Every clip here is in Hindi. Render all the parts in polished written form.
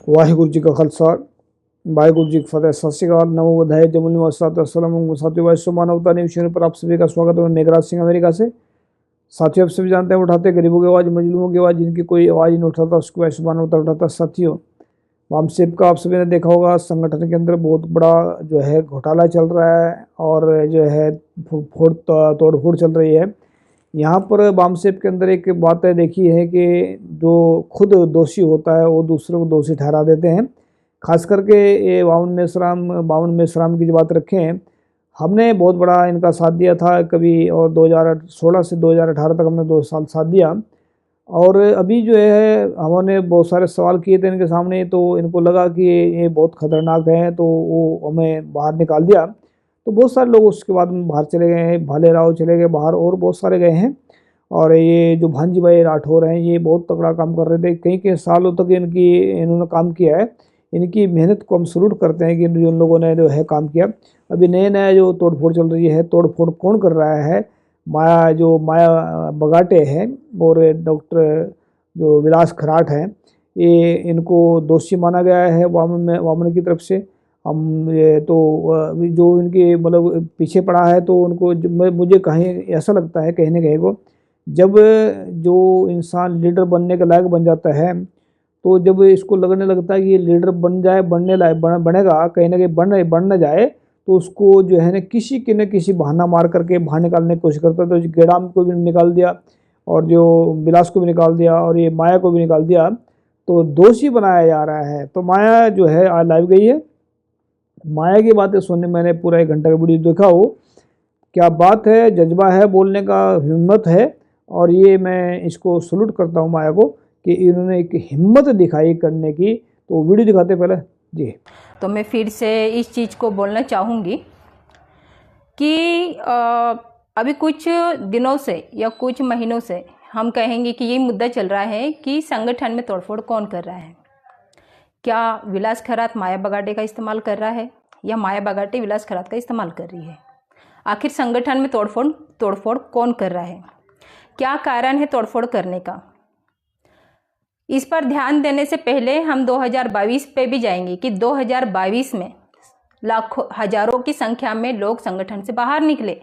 वाहिगुरु जी का खालसा वाहिगुरु जी की फतेह। सत श्री अकाल, नमो बुद्धाय, जय मुनि वस्सलाम साथियों, वैश्व मानवता न्यूज़ चैनल पर आप सभी का स्वागत है। मेघराज सिंह अमेरिका से। साथियों, आप सभी जानते हैं उठाते गरीबों की आवाज़, मजलूमों की आवाज़, जिनकी कोई आवाज़ नहीं उठाता उसको वैश्व मानवता उठाता। साथियों, वामसेप का आप सभी ने देखा होगा, संगठन के अंदर बहुत बड़ा जो है घोटाला चल रहा है और जो है तोड़ फोड़ चल रही है। यहाँ पर बामसेप के अंदर एक बात है देखी है कि जो खुद दोषी होता है वो दूसरों को दोषी ठहरा देते हैं। खास करके ये बावन मेश्राम की जो बात रखें हैं, हमने बहुत बड़ा इनका साथ दिया था कभी, और 2016 से 2018 तक हमने 2 साल साथ दिया। और अभी जो है हमने बहुत सारे सवाल किए थे इनके सामने, तो इनको लगा कि ये बहुत खतरनाक है, तो वो हमें बाहर निकाल दिया। तो बहुत सारे लोग उसके बाद में बाहर चले गए हैं, भाले राव चले गए बाहर, और बहुत सारे गए हैं। और ये जो भांजी भाई राठौर हैं, ये बहुत तगड़ा काम कर रहे थे, कई कई सालों तक इन्होंने काम किया है। इनकी मेहनत को हम सल्यूट करते हैं कि जिन लोगों ने जो है काम किया। अभी नए नया जो तोड़फोड़ चल रही है, तोड़फोड़ कौन कर रहा है? माया बगाटे हैं और डॉक्टर जो विलास खराट हैं, ये इनको दोषी माना गया है वामन की तरफ से। हम ये तो जो इनके मतलब पीछे पड़ा है, तो उनको मुझे कहीं ऐसा लगता है, कहीं ना कहीं को जब जो इंसान लीडर बनने के लायक बन जाता है, तो जब इसको लगने लगता है कि ये लीडर बन जाए, बनने लायक बनेगा, कहीं ना कहीं बन न जाए, तो उसको जो है न किसी बहाना मार करके बाहर निकालने की कोशिश करता है। तो गेडाम को भी निकाल दिया, और जो विलास को भी निकाल दिया, और ये माया को भी निकाल दिया, तो दोषी बनाया जा रहा है। तो माया जो है आज लाइव गई है। माया की बातें सुनने मैंने पूरा 1 घंटा का वीडियो देखा हो। क्या बात है, जज्बा है, बोलने का हिम्मत है, और ये मैं इसको सल्यूट करता हूँ माया को कि इन्होंने एक हिम्मत दिखाई करने की। तो वीडियो दिखाते पहले जी। तो मैं फिर से इस चीज़ को बोलना चाहूँगी कि अभी कुछ दिनों से या कुछ महीनों से हम कहेंगे कि ये मुद्दा चल रहा है कि संगठन में तोड़फोड़ कौन कर रहा है। क्या विलास खरात माया बगाटे का इस्तेमाल कर रहा है, या माया बगाटे विलास खरात का इस्तेमाल कर रही है? आखिर संगठन में तोड़फोड़ कौन कर रहा है? क्या कारण है तोड़फोड़ करने का? इस पर ध्यान देने से पहले हम 2022 पे भी जाएंगे कि 2022 में लाखों हजारों की संख्या में लोग संगठन से बाहर निकले।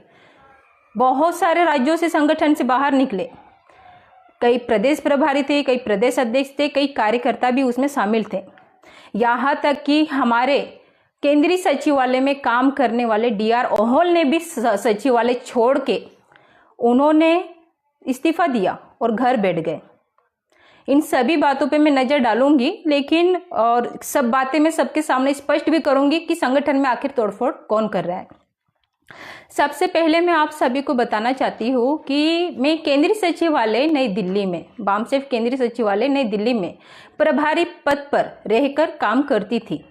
बहुत सारे राज्यों से संगठन से बाहर निकले। कई प्रदेश प्रभारी थे, कई प्रदेश अध्यक्ष थे, कई कार्यकर्ता भी उसमें शामिल थे। यहाँ तक कि हमारे केंद्रीय सचिवालय में काम करने वाले डीआर ओहोल ने भी सचिवालय छोड़ के उन्होंने इस्तीफा दिया और घर बैठ गए। इन सभी बातों पे मैं नज़र डालूंगी, लेकिन और सब बातें मैं सबके सामने स्पष्ट भी करूंगी कि संगठन में आखिर तोड़फोड़ कौन कर रहा है। सबसे पहले मैं आप सभी को बताना चाहती हूँ कि मैं केंद्रीय सचिवालय नई दिल्ली में, बामसेप केंद्रीय सचिवालय नई दिल्ली में प्रभारी पद पर रहकर काम करती थी।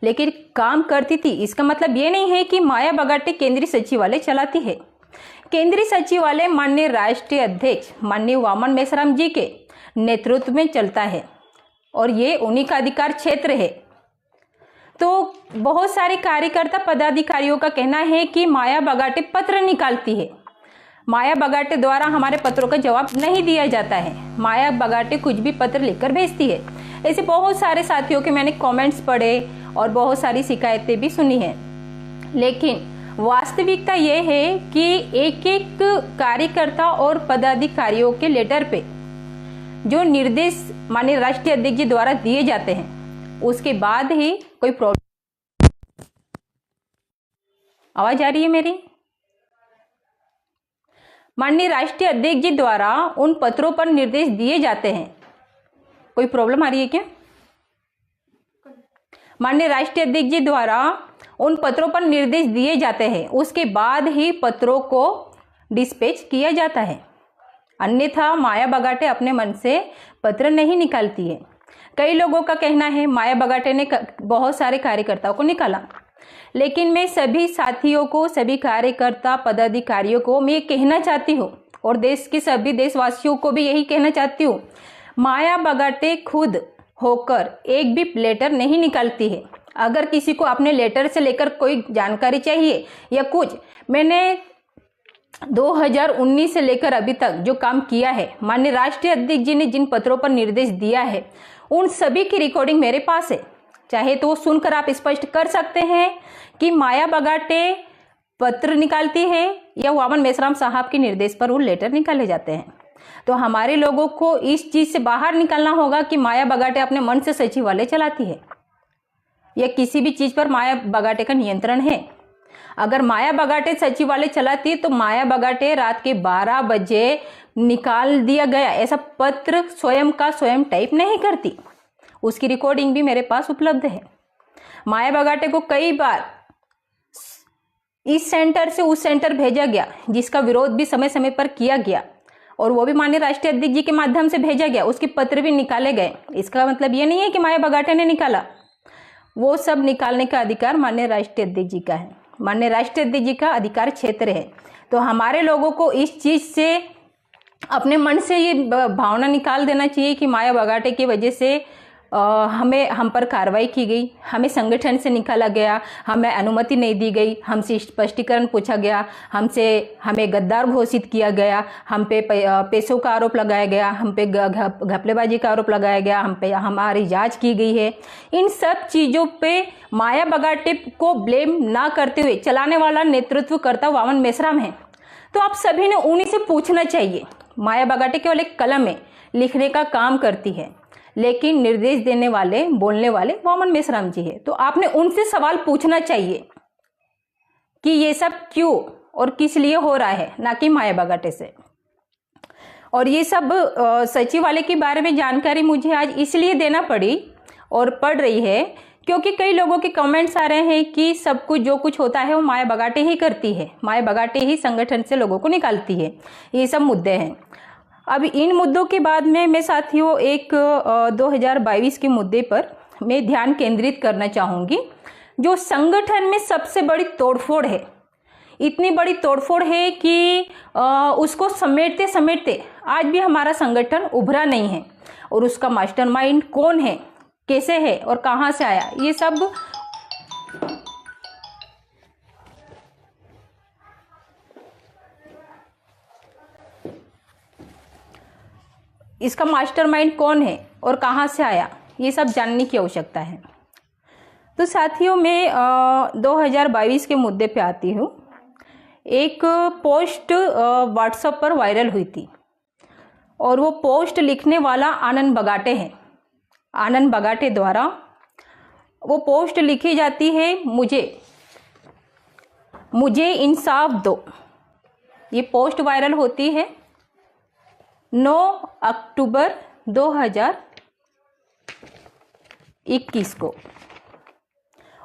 लेकिन काम करती थी इसका मतलब ये नहीं है कि माया बगाटे केंद्रीय सचिवालय चलाती है। केंद्रीय सचिवालय माननीय राष्ट्रीय अध्यक्ष माननीय वामन मेश्राम जी के नेतृत्व में चलता है, और ये उन्हीं का अधिकार क्षेत्र है। तो बहुत सारे कार्यकर्ता पदाधिकारियों का कहना है कि माया बगाटे पत्र निकालती है, माया बगाटे द्वारा हमारे पत्रों का जवाब नहीं दिया जाता है, माया बगाटे कुछ भी पत्र लिखकर भेजती है। ऐसे बहुत सारे साथियों के मैंने कमेंट्स पढ़े और बहुत सारी शिकायतें भी सुनी हैं। लेकिन वास्तविकता ये है कि एक एक कार्यकर्ता और पदाधिकारियों के लेटर पे जो निर्देश माननीय राष्ट्रीय अध्यक्ष जी द्वारा दिए जाते हैं, उसके बाद ही कोई प्रॉब्लम। आवाज आ रही है मेरी? माननीय राष्ट्रीय अध्यक्ष जी द्वारा उन पत्रों पर निर्देश दिए जाते हैं। कोई प्रॉब्लम आ रही है क्या? माननीय राष्ट्रीय अध्यक्ष जी द्वारा उन पत्रों पर निर्देश दिए जाते हैं, उसके बाद ही पत्रों को डिस्पैच किया जाता है। अन्यथा माया बगाटे अपने मन से पत्र नहीं निकालती है। कई लोगों का कहना है माया बगाटे ने बहुत सारे कार्यकर्ताओं को निकाला, लेकिन मैं सभी साथियों को, सभी कार्यकर्ता पदाधिकारियों को मैं ये कहना चाहती हूँ, और देश के सभी देशवासियों को भी यही कहना चाहती हूँ, माया बगाटे खुद होकर एक भी लेटर नहीं निकालती है। अगर किसी को अपने लेटर से लेकर कोई जानकारी चाहिए या कुछ, मैंने 2019 से लेकर अभी तक जो काम किया है, माननीय राष्ट्रीय अध्यक्ष जी ने जिन पत्रों पर निर्देश दिया है, उन सभी की रिकॉर्डिंग मेरे पास है। चाहे तो सुनकर आप स्पष्ट कर सकते हैं कि माया बगाटे पत्र निकालती है या वामन मेश्राम साहब के निर्देश पर वो लेटर निकाले जाते हैं। तो हमारे लोगों को इस चीज से बाहर निकलना होगा कि माया बगाटे अपने मन से सचिवालय चलाती है या किसी भी चीज पर माया बगाटे का नियंत्रण है। अगर माया बगाटे सचिवालय चलाती तो माया बगाटे रात के 12 बजे निकाल दिया गया ऐसा पत्र स्वयं का स्वयं टाइप नहीं करती। उसकी रिकॉर्डिंग भी मेरे पास उपलब्ध है। माया बगाटे को कई बार इस सेंटर से उस सेंटर भेजा गया, जिसका विरोध भी समय समय पर किया गया, और वो भी माननीय राष्ट्रीय अध्यक्ष जी के माध्यम से भेजा गया। उसके पत्र भी निकाले गए। इसका मतलब ये नहीं है कि माया बगाटे ने निकाला। वो सब निकालने का अधिकार माननीय राष्ट्रीय अध्यक्ष जी का है, माननीय राष्ट्रीय अध्यक्ष जी का अधिकार क्षेत्र है। तो हमारे लोगों को इस चीज से अपने मन से ये भावना निकाल देना चाहिए कि माया बगाटे की वजह से हम पर कार्रवाई की गई, हमें संगठन से निकाला गया, हमें अनुमति नहीं दी गई, हमसे स्पष्टीकरण पूछा गया, हमें गद्दार घोषित किया गया, हम पे पैसों का आरोप लगाया गया, हम पे घपलेबाजी का आरोप लगाया गया, हम पे हमारी जांच की गई है। इन सब चीज़ों पे माया बगाटे को ब्लेम ना करते हुए चलाने वाला नेतृत्व करता वामन मेश्राम है। तो आप सभी ने उन्हीं से पूछना चाहिए। माया बगाटे केवल एक कलम है, लिखने का काम करती है, लेकिन निर्देश देने वाले बोलने वाले वामन मेश्राम जी है। तो आपने उनसे सवाल पूछना चाहिए कि ये सब क्यों और किस लिए हो रहा है, ना कि माया बगाटे से। और ये सब सचिवालय के बारे में जानकारी मुझे आज इसलिए देना पड़ी और पड़ रही है क्योंकि कई लोगों के कमेंट्स आ रहे हैं कि सब कुछ जो कुछ होता है वो माया बगाटे ही करती है, माया बगाटे ही संगठन से लोगों को निकालती है। ये सब मुद्दे हैं। अब इन मुद्दों के बाद में मैं साथियों एक 2022 के मुद्दे पर मैं ध्यान केंद्रित करना चाहूँगी, जो संगठन में सबसे बड़ी तोड़फोड़ है। इतनी बड़ी तोड़फोड़ है कि उसको समेटते समेटते आज भी हमारा संगठन उभरा नहीं है। और उसका मास्टरमाइंड कौन है, कैसे है और कहाँ से आया, ये सब इसका मास्टरमाइंड कौन है और कहाँ से आया, ये सब जानने की आवश्यकता है। तो साथियों मैं 2022 के मुद्दे पे आती हूँ। एक पोस्ट व्हाट्सएप पर वायरल हुई थी और वो पोस्ट लिखने वाला आनंद बगाटे है। आनंद बगाटे द्वारा वो पोस्ट लिखी जाती है, मुझे इंसाफ दो। ये पोस्ट वायरल होती है 9 अक्टूबर 2021 को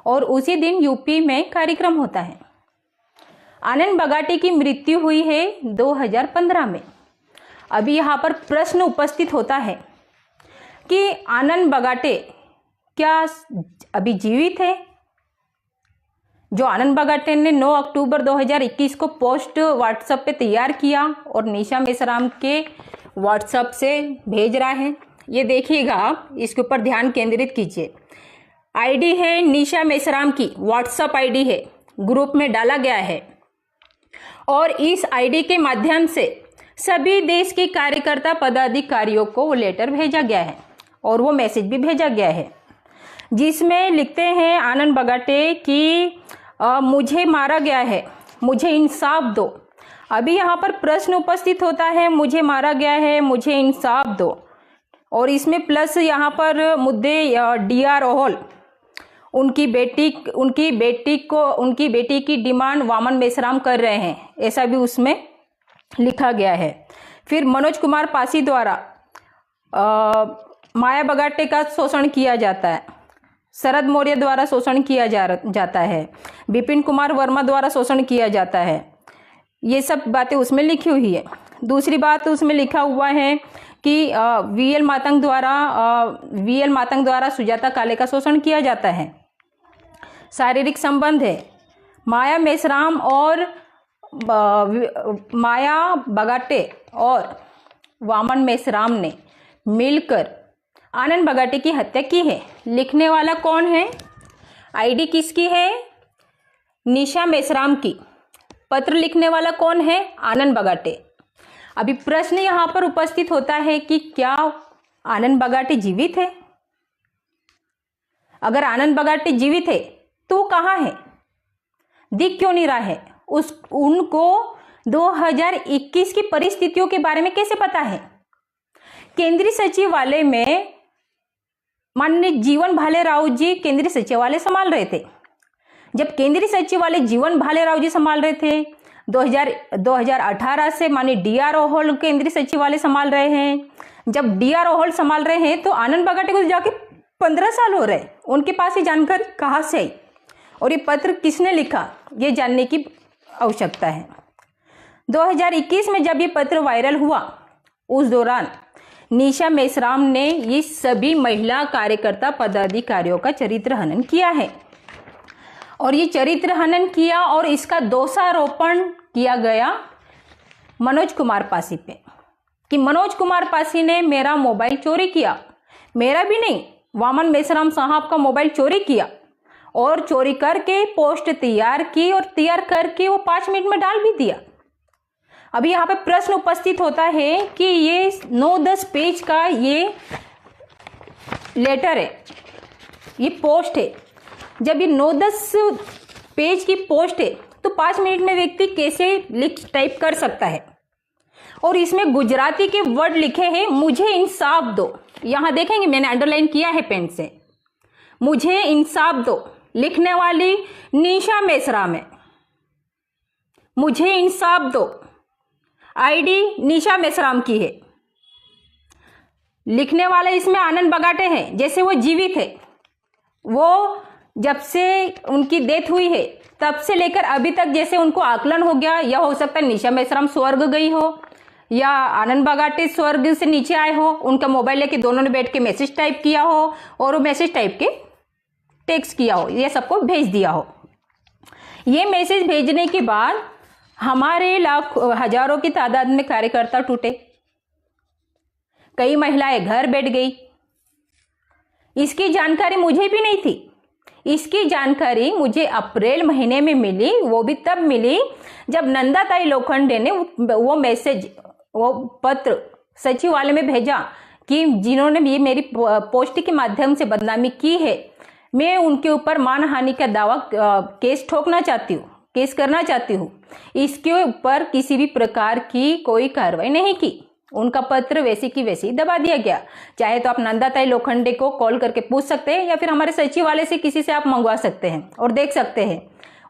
और उसी दिन यूपी में कार्यक्रम होता है। आनंद बगाटे की मृत्यु हुई है 2015 में। अभी यहाँ पर प्रश्न उपस्थित होता है कि आनंद बगाटे क्या अभी जीवित है? जो आनंद बगाटे ने 9 अक्टूबर 2021 को पोस्ट व्हाट्सएप पे तैयार किया और निशा मेश्राम के व्हाट्सएप से भेज रहा है, ये देखिएगा आप, इसके ऊपर ध्यान केंद्रित कीजिए। आईडी है निशा मेश्राम की, व्हाट्सएप आईडी है, ग्रुप में डाला गया है और इस आईडी के माध्यम से सभी देश के कार्यकर्ता पदाधिकारियों को वो लेटर भेजा गया है और वो मैसेज भी भेजा गया है, जिसमें लिखते हैं आनंद बगाटे कि मुझे मारा गया है, मुझे इंसाफ दो। अभी यहाँ पर प्रश्न उपस्थित होता है, मुझे मारा गया है, मुझे इंसाफ दो। और इसमें प्लस यहाँ पर मुद्दे DR ओहोल, उनकी बेटी की डिमांड वामन मेश्राम कर रहे हैं, ऐसा भी उसमें लिखा गया है। फिर मनोज कुमार पासी द्वारा माया बगाटे का शोषण किया जाता है, शरद मौर्य द्वारा शोषण किया जाता है, विपिन कुमार वर्मा द्वारा शोषण किया जाता है। ये सब बातें उसमें लिखी हुई है। दूसरी बात उसमें लिखा हुआ है कि VL मातंग द्वारा सुजाता काले का शोषण किया जाता है। शारीरिक संबंध है, माया मेश्राम और माया बगाटे और वामन मेश्राम ने मिलकर आनंद बगाटे की हत्या की है। लिखने वाला कौन है, आईडी किसकी है, निशा मेश्राम की। पत्र लिखने वाला कौन है? आनंद बगाटे। अभी प्रश्न यहाँ पर उपस्थित होता है कि क्या आनंद बगाटे जीवित है? अगर आनंद बगाटे जीवित है तो कहाँ है, दिख क्यों नहीं रहा है? उनको 2021 की परिस्थितियों के बारे में कैसे पता है? केंद्रीय सचिवालय में माननीय जीवन भालेराव जी केंद्रीय सचिवालय संभाल रहे थे। जब केंद्रीय सचिवालय जीवन भालेराव जी संभाल रहे थे, 2018 से माननीय डी.आर. ओहोल केंद्रीय सचिवालय संभाल रहे हैं। जब डी.आर. ओहोल संभाल रहे हैं तो आनंद बगाटे को जाके 15 साल हो रहे, उनके पास ये जानकारी कहाँ से आई और ये पत्र किसने लिखा, ये जानने की आवश्यकता है। 2021 में जब ये पत्र वायरल हुआ, उस दौरान निशा मेश्राम ने ये सभी महिला कार्यकर्ता पदाधिकारियों का चरित्र हनन किया है और ये चरित्र हनन किया और इसका दोषारोपण किया गया मनोज कुमार पासी पे कि मनोज कुमार पासी ने मेरा मोबाइल चोरी किया। मेरा भी नहीं, वामन मेश्राम साहब का मोबाइल चोरी किया और चोरी करके पोस्ट तैयार की और तैयार करके वो 5 मिनट में डाल भी दिया। अभी यहाँ पे प्रश्न उपस्थित होता है कि ये 9-10 पेज का ये लेटर है, ये पोस्ट है। जब ये 9-10 पेज की पोस्ट है तो 5 मिनट में व्यक्ति कैसे टाइप कर सकता है? और इसमें गुजराती के वर्ड लिखे हैं, मुझे इंसाफ दो। यहाँ देखेंगे मैंने अंडरलाइन किया है पेन से, मुझे इंसाफ दो। लिखने वाली निशा मेश्राम है, मुझे इंसाफ दो। आईडी निशा मेश्राम की है। लिखने वाले इसमें आनंद बगाटे हैं, जैसे वो जीवित है। वो जब से उनकी डेथ हुई है तब से लेकर अभी तक जैसे उनको आकलन हो गया, या हो सकता है निशा मेश्राम स्वर्ग गई हो या आनंद बगाटे स्वर्ग से नीचे आए हो। उनका मोबाइल लेके दोनों ने बैठ के मैसेज टाइप किया हो और वो मैसेज टाइप के टेक्स्ट किया हो, ये सबको भेज दिया हो। ये मैसेज भेजने के बाद हमारे हजारों की तादाद में कार्यकर्ता टूटे, कई महिलाएं घर बैठ गई। इसकी जानकारी मुझे भी नहीं थी। इसकी जानकारी मुझे अप्रैल महीने में मिली, वो भी तब मिली जब नंदाताई लोखंडे ने वो मैसेज, वो पत्र सचिवालय में भेजा कि जिन्होंने ये मेरी पोस्ट के माध्यम से बदनामी की है, मैं उनके ऊपर मानहानि का दावा केस ठोकना चाहती हूँ, केस करना चाहती हूँ। इसके ऊपर किसी भी प्रकार की कोई कार्रवाई नहीं की। उनका पत्र वैसे की वैसे ही दबा दिया गया। चाहे तो आप नंदाताई लोखंडे को कॉल करके पूछ सकते हैं या फिर हमारे सचिवालय से किसी से आप मंगवा सकते हैं और देख सकते हैं।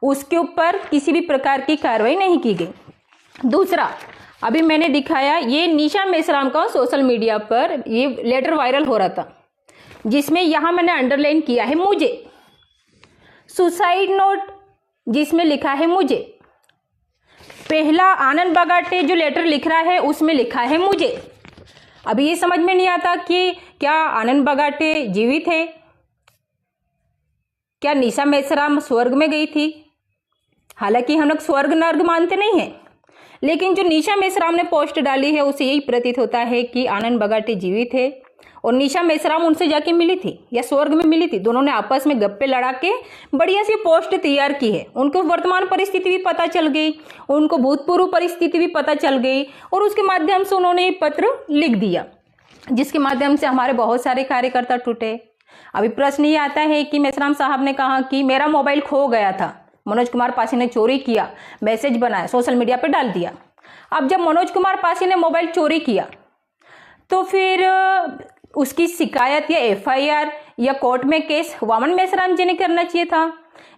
उसके ऊपर किसी भी प्रकार की कार्रवाई नहीं की गई। दूसरा, अभी मैंने दिखाया ये निशा मेश्राम का सोशल मीडिया पर ये लेटर वायरल हो रहा था, जिसमें यहाँ मैंने अंडरलाइन किया है मुझे, सुसाइड नोट जिसमें लिखा है मुझे। पहला आनंद बगाटे जो लेटर लिख रहा है उसमें लिखा है मुझे। अभी ये समझ में नहीं आता कि क्या आनंद बगाटे जीवित है, क्या निशा मेश्राम स्वर्ग में गई थी। हालांकि हम लोग स्वर्ग नर्क मानते नहीं हैं, लेकिन जो निशा मेश्राम ने पोस्ट डाली है उसे यही प्रतीत होता है कि आनंद बगाटे जीवित है और निशा मेश्राम उनसे जाके मिली थी या स्वर्ग में मिली थी। दोनों ने आपस में गप्पे लड़ा के बढ़िया सी पोस्ट तैयार की है। उनको वर्तमान परिस्थिति भी पता चल गई, उनको भूतपूर्व परिस्थिति भी पता चल गई और उसके माध्यम से उन्होंने पत्र लिख दिया, जिसके माध्यम से हमारे बहुत सारे कार्यकर्ता टूटे। अभी प्रश्न ये आता है कि मेश्राम साहब ने कहा कि मेरा मोबाइल खो गया था, मनोज कुमार पासी ने चोरी किया, मैसेज बनाया, सोशल मीडिया पर डाल दिया। अब जब मनोज कुमार पासी ने मोबाइल चोरी किया तो फिर उसकी शिकायत या एफआईआर या कोर्ट में केस वामन मेश्राम जी ने करना चाहिए था,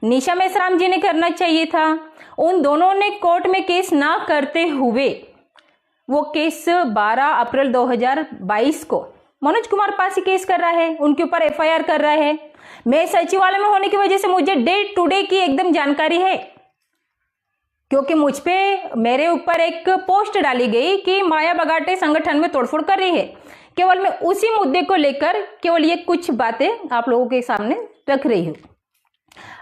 निशा मेश्राम जी ने करना चाहिए था। उन दोनों ने कोर्ट में केस ना करते हुए वो केस 12 अप्रैल 2022 को मनोज कुमार पासी केस कर रहा है, उनके ऊपर एफआईआर कर रहा है। मैं सचिवालय में होने की वजह से मुझे डे टू डे की एकदम जानकारी है, क्योंकि मुझ पे मेरे ऊपर एक पोस्ट डाली गई कि माया बगाटे संगठन में तोड़फोड़ कर रही है। केवल मैं उसी मुद्दे को लेकर केवल ये कुछ बातें आप लोगों के सामने रख रही हूँ।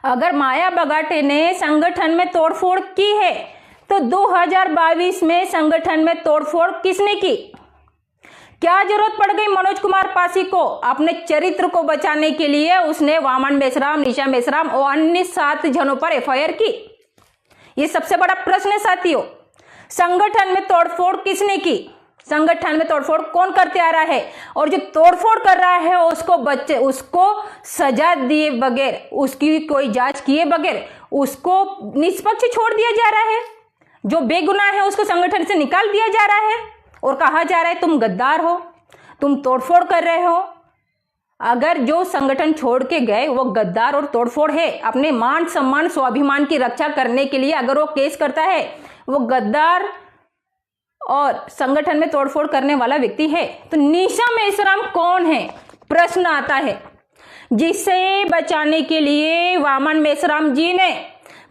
अगर माया बगाटे ने संगठन में तोड़फोड़ की है तो 2022 में संगठन में तोड़फोड़ किसने की? क्या जरूरत पड़ गई मनोज कुमार पासी को अपने चरित्र को बचाने के लिए? उसने वामन मेश्राम, निशा मेश्राम और अन्य 7 जनों पर एफआईआर की। ये सबसे बड़ा प्रश्न है साथियों। संगठन में तोड़फोड़ किसने की? संगठन में तोड़फोड़ कौन करते आ रहा है? और जो तोड़फोड़ कर रहा है उसको सजा दिए बगैर, उसकी कोई जांच किए बगैर उसको निष्पक्ष छोड़ दिया जा रहा है। जो बेगुनाह है उसको संगठन से निकाल दिया जा रहा है और कहा जा रहा है तुम गद्दार हो, तुम तोड़फोड़ कर रहे हो। अगर जो संगठन छोड़ के गए वो गद्दार और तोड़फोड़ है, अपने मान सम्मान स्वाभिमान की रक्षा करने के लिए अगर वो केस करता है, वो गद्दार और संगठन में तोड़फोड़ करने वाला व्यक्ति है, तो निशा मेश्राम कौन है? प्रश्न आता है, जिसे बचाने के लिए वामन मेश्राम जी ने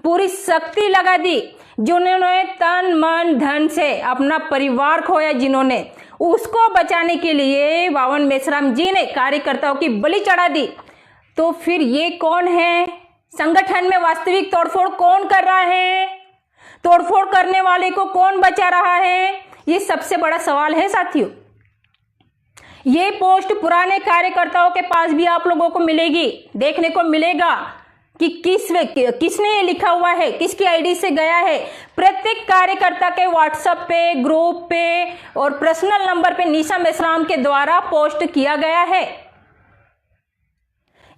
पूरी शक्ति लगा दी, जिन्होंने तन मन धन से अपना परिवार खोया, जिन्होंने उसको बचाने के लिए वामन मेश्राम जी ने कार्यकर्ताओं की बलि चढ़ा दी। तो फिर ये कौन है? संगठन में वास्तविक तोड़फोड़ कौन कर रहा है? तोड़फोड़ करने वाले को कौन बचा रहा है? ये सबसे बड़ा सवाल है साथियों। ये पोस्ट पुराने कार्यकर्ताओं के पास भी आप लोगों को मिलेगी, देखने को मिलेगा कि किसने ये लिखा हुआ है, किसकी आईडी से गया है। प्रत्येक कार्यकर्ता के व्हाट्सएप पे, ग्रुप पे और पर्सनल नंबर पे निशा मेश्राम के द्वारा पोस्ट किया गया है।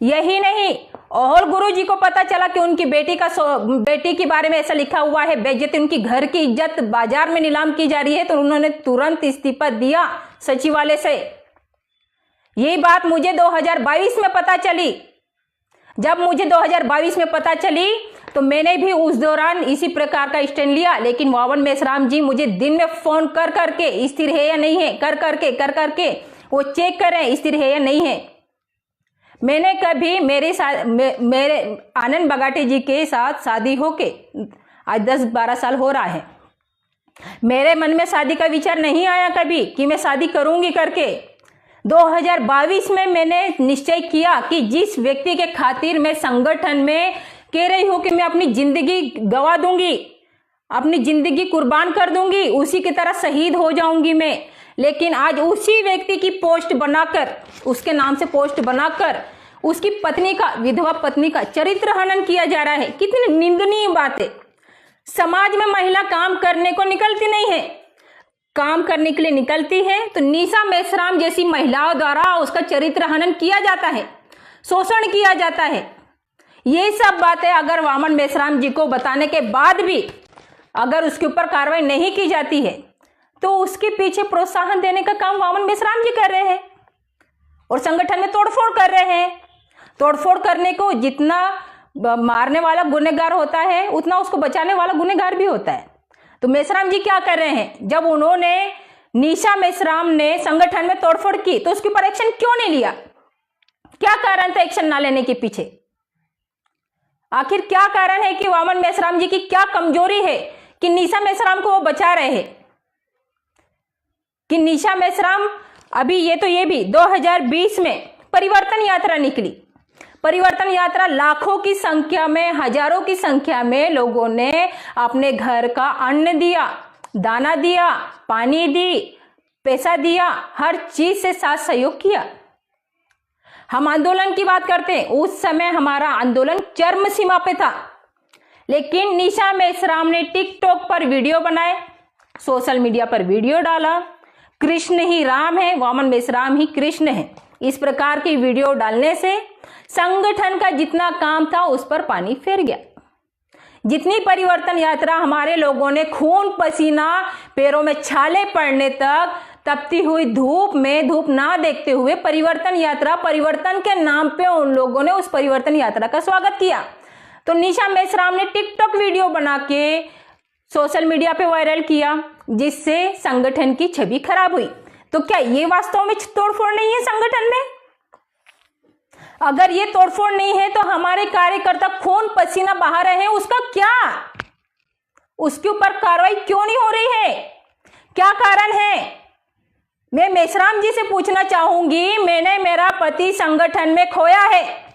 यही नहीं, और गुरु जी को पता चला कि उनकी बेटी के बारे में ऐसा लिखा हुआ है, बेइज्जती, उनकी घर की इज्जत बाजार में नीलाम की जा रही है, तो उन्होंने तुरंत इस्तीफा दिया सचिवालय से। यही बात मुझे 2022 में पता चली। जब मुझे 2022 में पता चली तो मैंने भी उस दौरान इसी प्रकार का स्टैंड लिया, लेकिन वामन मेश्राम जी मुझे दिन में फोन कर करके स्थिर है या नहीं है, कर करके वो चेक करें स्थिर है या नहीं है। मैंने कभी मेरे आनंद बगाटे जी के साथ शादी होके आज 10-12 साल हो रहा है, मेरे मन में शादी का विचार नहीं आया कभी कि मैं शादी करूंगी करके। 2022 में मैंने निश्चय किया कि जिस व्यक्ति के खातिर मैं संगठन में कह रही हूं कि मैं अपनी जिंदगी गवा दूंगी, अपनी जिंदगी कुर्बान कर दूंगी, उसी की तरह शहीद हो जाऊंगी मैं। लेकिन आज उसी व्यक्ति की पोस्ट बनाकर, उसके नाम से पोस्ट बनाकर उसकी पत्नी का, विधवा पत्नी का चरित्र हनन किया जा रहा है। कितनी निंदनीय बात है। समाज में महिला काम करने को निकलती नहीं है, काम करने के लिए निकलती है तो निशा मेश्राम जैसी महिलाओं द्वारा उसका चरित्र हनन किया जाता है, शोषण किया जाता है। ये सब बातें अगर वामन मेश्राम जी को बताने के बाद भी अगर उसके ऊपर कार्रवाई नहीं की जाती है तो उसके पीछे प्रोत्साहन देने का काम वामन मेश्राम जी कर रहे हैं और संगठन में तोड़फोड़ कर रहे हैं। तोड़फोड़ करने को जितना मारने वाला गुनहगार होता है उतना उसको बचाने वाला गुनहगार भी होता है। तो मेश्राम जी क्या कर रहे हैं? जब उन्होंने, निशा मेश्राम ने संगठन में तोड़फोड़ की तो उसके ऊपर एक्शन क्यों नहीं लिया? क्या कारण था एक्शन ना लेने के पीछे? आखिर क्या कारण है कि वामन मेश्राम जी की क्या कमजोरी है कि निशा मेश्राम को वो बचा रहे हैं? कि निशा मेश्राम अभी ये भी 2020 में परिवर्तन यात्रा निकली। परिवर्तन यात्रा लाखों की संख्या में, हजारों की संख्या में लोगों ने अपने घर का अन्न दिया, दाना दिया, पानी दी, पैसा दिया, हर चीज से साथ सहयोग किया। हम आंदोलन की बात करते हैं, उस समय हमारा आंदोलन चरम सीमा पे था, लेकिन निशा मेश्राम ने टिकटॉक पर वीडियो बनाए, सोशल मीडिया पर वीडियो डाला, कृष्ण ही राम है, वामन मेश्राम ही कृष्ण है, इस प्रकार की वीडियो डालने से संगठन का जितना काम था उस पर पानी फेर गया। जितनी परिवर्तन यात्रा हमारे लोगों ने खून पसीना, पैरों में छाले पड़ने तक, तपती हुई धूप में धूप ना देखते हुए परिवर्तन यात्रा, परिवर्तन के नाम पे उन लोगों ने उस परिवर्तन यात्रा का स्वागत किया। तो निशा मेश्राम ने टिकटॉक वीडियो बना के सोशल मीडिया पे वायरल किया, जिससे संगठन की छवि खराब हुई। तो क्या ये वास्तव में तोड़फोड़ नहीं है संगठन में? अगर ये तोड़फोड़ नहीं है तो हमारे कार्यकर्ता खून पसीना बहा रहे हैं, उसका क्या? उसके ऊपर कार्रवाई क्यों नहीं हो रही है? क्या कारण है? मैं मेश्राम जी से पूछना चाहूंगी, मैंने मेरा पति संगठन में खोया है,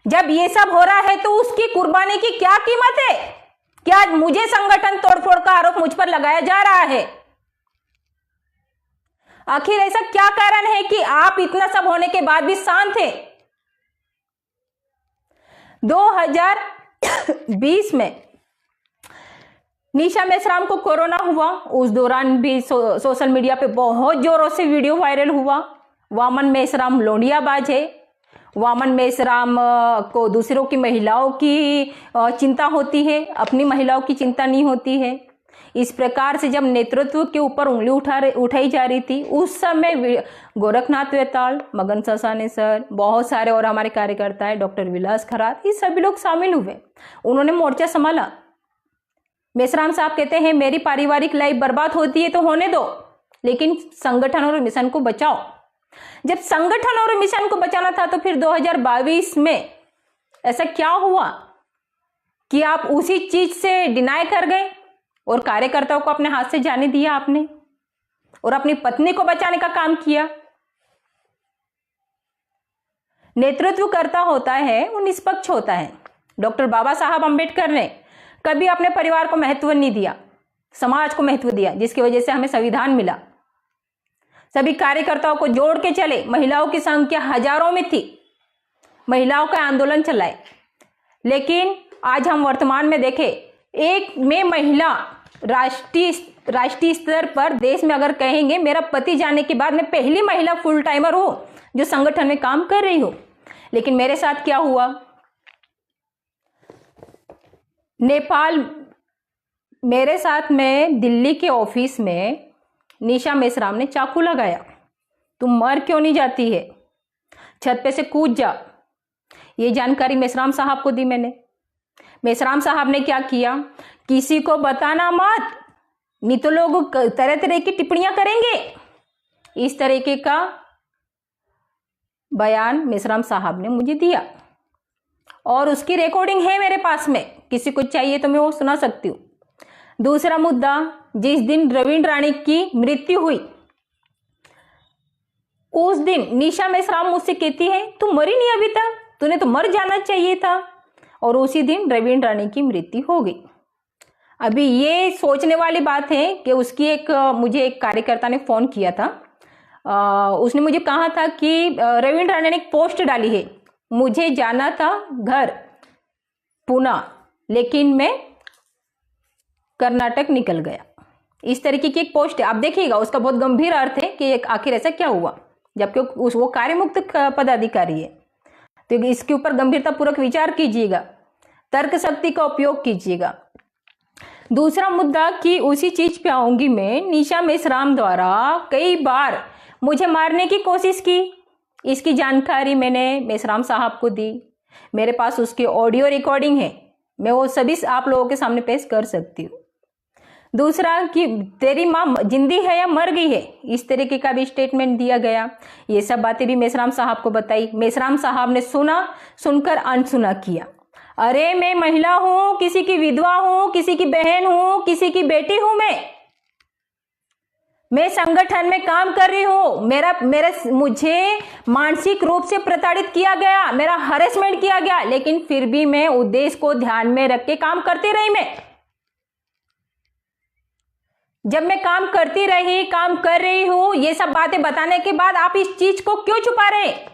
जब ये सब हो रहा है तो उसकी कुर्बानी की क्या कीमत है? क्या आज मुझे संगठन तोड़फोड़ का आरोप मुझ पर लगाया जा रहा है? आखिर ऐसा क्या कारण है कि आप इतना सब होने के बाद भी शांत हैं? 2020 में निशा मेश्राम को कोरोना हुआ, उस दौरान भी सोशल मीडिया पे बहुत जोरों से वीडियो वायरल हुआ। वामन मेश्राम लोंडियाबाज है। वामन मेश्राम को दूसरों की महिलाओं की चिंता होती है, अपनी महिलाओं की चिंता नहीं होती है। इस प्रकार से जब नेतृत्व के ऊपर उंगली उठाई जा रही थी, उस समय गोरखनाथ वेताल, मगन ससाने सर, बहुत सारे और हमारे कार्यकर्ता है, डॉक्टर विलास खरात, ये सभी लोग शामिल हुए। उन्होंने मोर्चा संभाला। मेश्राम साहब कहते हैं मेरी पारिवारिक लाइफ बर्बाद होती है तो होने दो, लेकिन संगठन और मिशन को बचाओ। जब संगठन और मिशन को बचाना था तो फिर 2022 में ऐसा क्या हुआ कि आप उसी चीज से डिनाई कर गए और कार्यकर्ताओं को अपने हाथ से जाने दिया आपने, और अपनी पत्नी को बचाने का काम किया। नेतृत्व करता होता है वो निष्पक्ष होता है। डॉक्टर बाबा साहब अंबेडकर ने कभी अपने परिवार को महत्व नहीं दिया, समाज को महत्व दिया, जिसकी वजह से हमें संविधान मिला। सभी कार्यकर्ताओं को जोड़ के चले। महिलाओं की संख्या हजारों में थी, महिलाओं का आंदोलन चलाए। लेकिन आज हम वर्तमान में देखें, एक में महिला राष्ट्रीय स्तर पर देश में अगर कहेंगे मेरा पति जाने के बाद मैं पहली महिला फुल टाइमर हूं जो संगठन में काम कर रही हूं। लेकिन मेरे साथ क्या हुआ, नेपाल, मेरे साथ में दिल्ली के ऑफिस में निशा मेश्राम ने चाकू लगाया। तुम मर क्यों नहीं जाती है, छत पे से कूद जा। ये जानकारी मेश्राम साहब को दी मैंने। मेश्राम साहब ने क्या किया, किसी को बताना मत, नहीं तो लोग तरह तरह की टिप्पणियां करेंगे। इस तरीके का बयान मेश्राम साहब ने मुझे दिया और उसकी रिकॉर्डिंग है मेरे पास में, किसी को चाहिए तो मैं वो सुना सकती हूँ। दूसरा मुद्दा, जिस दिन रवींद्र राणी की मृत्यु हुई उस दिन निशा मेश्राम मुझसे कहती है तू मरी नहीं अभी तक, तूने तो मर जाना चाहिए था, और उसी दिन रवींद्र राणी की मृत्यु हो गई। अभी ये सोचने वाली बात है कि उसकी मुझे एक कार्यकर्ता ने फोन किया था। उसने मुझे कहा था कि रवींद्र राणी ने एक पोस्ट डाली है, मुझे जाना था घर पुणे, लेकिन मैं कर्नाटक निकल गया। इस तरीके की एक पोस्ट है, आप देखिएगा, उसका बहुत गंभीर अर्थ है कि आखिर ऐसा क्या हुआ, जबकि वो कार्यमुक्त पदाधिकारी है। तो इसके ऊपर गंभीरतापूर्वक विचार कीजिएगा, तर्क शक्ति का उपयोग कीजिएगा। दूसरा मुद्दा कि उसी चीज पे आऊंगी मैं, निशा मेश्राम द्वारा कई बार मुझे मारने की कोशिश की। इसकी जानकारी मैंने मेश्राम साहब को दी, मेरे पास उसकी ऑडियो रिकॉर्डिंग है, मैं वो सभी आप लोगों के सामने पेश कर सकती हूँ। दूसरा कि तेरी माँ जिंदी है या मर गई है, इस तरीके का भी स्टेटमेंट दिया गया। ये सब बातें भी मेश्राम साहब को बताई। मेश्राम साहब ने सुना, सुनकर अनसुना किया। अरे मैं महिला हूं, किसी की विधवा हूं, किसी की बहन हूं, किसी की बेटी हूं, मैं संगठन में काम कर रही हूं। मुझे मानसिक रूप से प्रताड़ित किया गया, मेरा हरेसमेंट किया गया, लेकिन फिर भी मैं उद्देश्य को ध्यान में रख के काम करती रही। जब मैं काम करती रही, काम कर रही हूं, ये सब बातें बताने के बाद आप इस चीज को क्यों छुपा रहे हैं?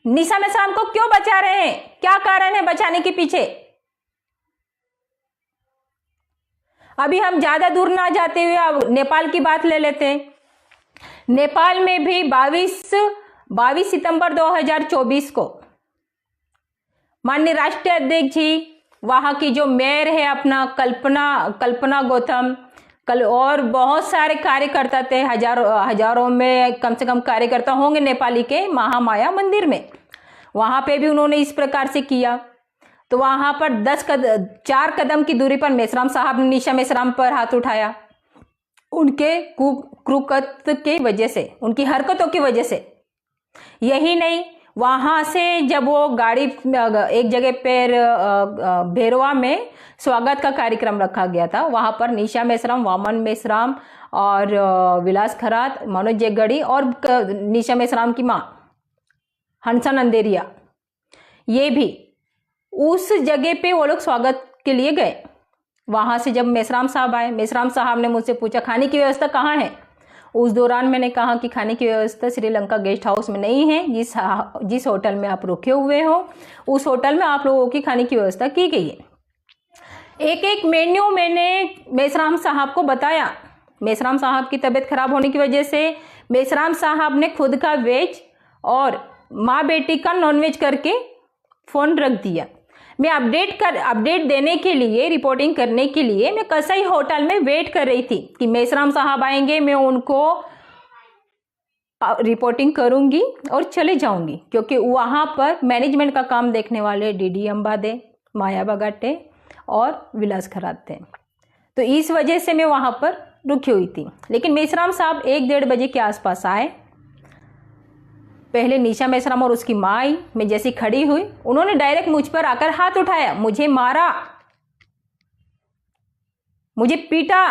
निशा मेश्राम को क्यों बचा रहे हैं? क्या कारण है बचाने के पीछे? अभी हम ज्यादा दूर ना जाते हुए अब नेपाल की बात ले लेते हैं। नेपाल में भी 22 सितंबर 2024 को माननीय राष्ट्रीय अध्यक्ष जी, वहां की जो मेयर है अपना कल्पना गौतम, और बहुत सारे कार्यकर्ता थे, हजारों में कम से कम कार्यकर्ता होंगे नेपाली के, महामाया मंदिर में। वहां पे भी उन्होंने इस प्रकार से किया। तो वहां पर 4 कदम की दूरी पर मेश्राम साहब ने निशा मेश्राम पर हाथ उठाया, उनके कुकृत्य की वजह से, उनकी हरकतों की वजह से। यही नहीं, वहां से जब वो गाड़ी एक जगह पर भेरवा में स्वागत का कार्यक्रम रखा गया था, वहां पर निशा मेश्राम, वामन मेश्राम और विलास खरात, मनोज जेगड़ी और निशा मेश्राम की मां हंसन अंधेरिया, ये भी उस जगह पे वो लोग स्वागत के लिए गए। वहां से जब मेश्राम साहब आए, मेश्राम साहब ने मुझसे पूछा खाने की व्यवस्था कहाँ है। उस दौरान मैंने कहा कि खाने की व्यवस्था श्रीलंका गेस्ट हाउस में नहीं है, जिस होटल में आप रुके हुए हो उस होटल में आप लोगों की खाने की व्यवस्था की गई है। एक एक मेन्यू मैंने मेसराम साहब को बताया। मेसराम साहब की तबीयत खराब होने की वजह से मेसराम साहब ने खुद का वेज और माँ बेटी का नॉनवेज करके फ़ोन रख दिया। मैं अपडेट देने के लिए, रिपोर्टिंग करने के लिए मैं कसाई होटल में वेट कर रही थी कि मेसराम साहब आएंगे, मैं उनको रिपोर्टिंग करूंगी और चले जाऊंगी, क्योंकि वहाँ पर मैनेजमेंट का काम देखने वाले डीडी अंबादे, माया बगाटे और विलास खरात थे। तो इस वजह से मैं वहाँ पर रुकी हुई थी। लेकिन मेसराम साहब 1-1:30 बजे के आसपास आए। पहले निशा मेसराम और उसकी माँ आई। मैं जैसी खड़ी हुई, उन्होंने डायरेक्ट मुझ पर आकर हाथ उठाया, मुझे मारा, मुझे पीटा।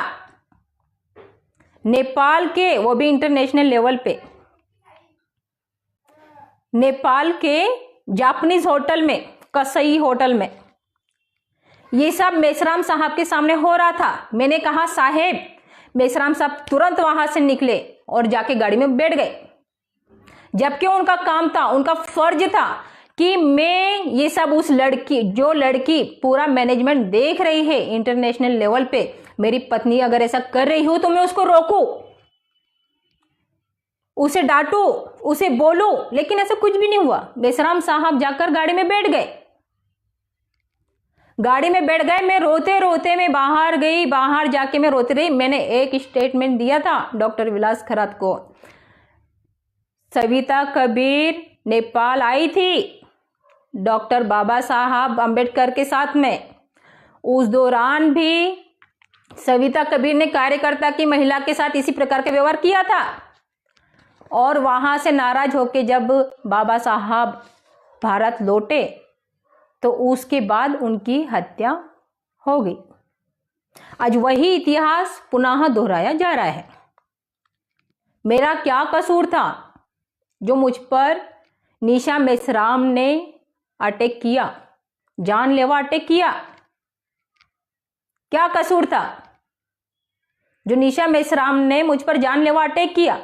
नेपाल के, वो भी इंटरनेशनल लेवल पे, नेपाल के जापानीज होटल में, कसई होटल में, ये सब मेसराम साहब के सामने हो रहा था। मैंने कहा साहेब, मेसराम साहब तुरंत वहां से निकले और जाके गाड़ी में बैठ गए, जबकि उनका काम था, उनका फर्ज था कि मैं ये सब उस लड़की, जो लड़की पूरा मैनेजमेंट देख रही है इंटरनेशनल लेवल पे, मेरी पत्नी अगर ऐसा कर रही हो तो मैं उसको रोकूं, उसे डांटू, उसे बोलूं। लेकिन ऐसा कुछ भी नहीं हुआ। मेसराम साहब जाकर गाड़ी में बैठ गए। गाड़ी में बैठ गए, मैं रोते रोते मैं बाहर गई। बाहर जाके मैं रोते रही। मैंने एक स्टेटमेंट दिया था डॉक्टर विलास खरात को। सविता कबीर नेपाल आई थी डॉक्टर बाबा साहब अंबेडकर के साथ में। उस दौरान भी सविता कबीर ने कार्यकर्ता की महिला के साथ इसी प्रकार का व्यवहार किया था। और वहां से नाराज होकर जब बाबा साहब भारत लौटे तो उसके बाद उनकी हत्या हो गई। आज वही इतिहास पुनः दोहराया जा रहा है। मेरा क्या कसूर था जो मुझ पर निशा मेसराम ने अटैक किया, जानलेवा अटैक किया? क्या कसूर था जो निशा मेसराम ने मुझ पर जानलेवा अटैक किया?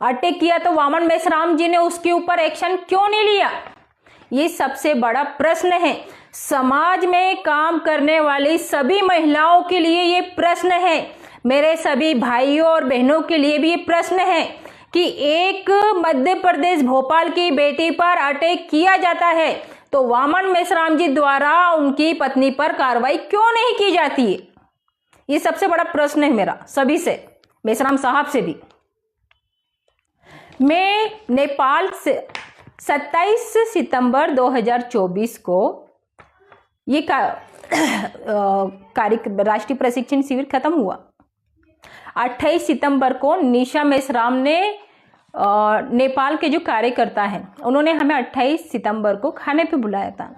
अटैक किया तो वामन मेसराम जी ने उसके ऊपर एक्शन क्यों नहीं लिया? ये सबसे बड़ा प्रश्न है। समाज में काम करने वाली सभी महिलाओं के लिए ये प्रश्न है। मेरे सभी भाइयों और बहनों के लिए भी ये प्रश्न है कि एक मध्य प्रदेश भोपाल की बेटी पर अटैक किया जाता है तो वामन मेसराम जी द्वारा उनकी पत्नी पर कार्रवाई क्यों नहीं की जाती है? ये सबसे बड़ा प्रश्न है मेरा सभी से, मेसराम साहब से भी। मैं नेपाल से 27 सितंबर 2024 को ये राष्ट्रीय प्रशिक्षण शिविर खत्म हुआ। 28 सितंबर को निशा मेसराम ने नेपाल के जो कार्यकर्ता हैं उन्होंने हमें 28 सितंबर को खाने पे बुलाया था।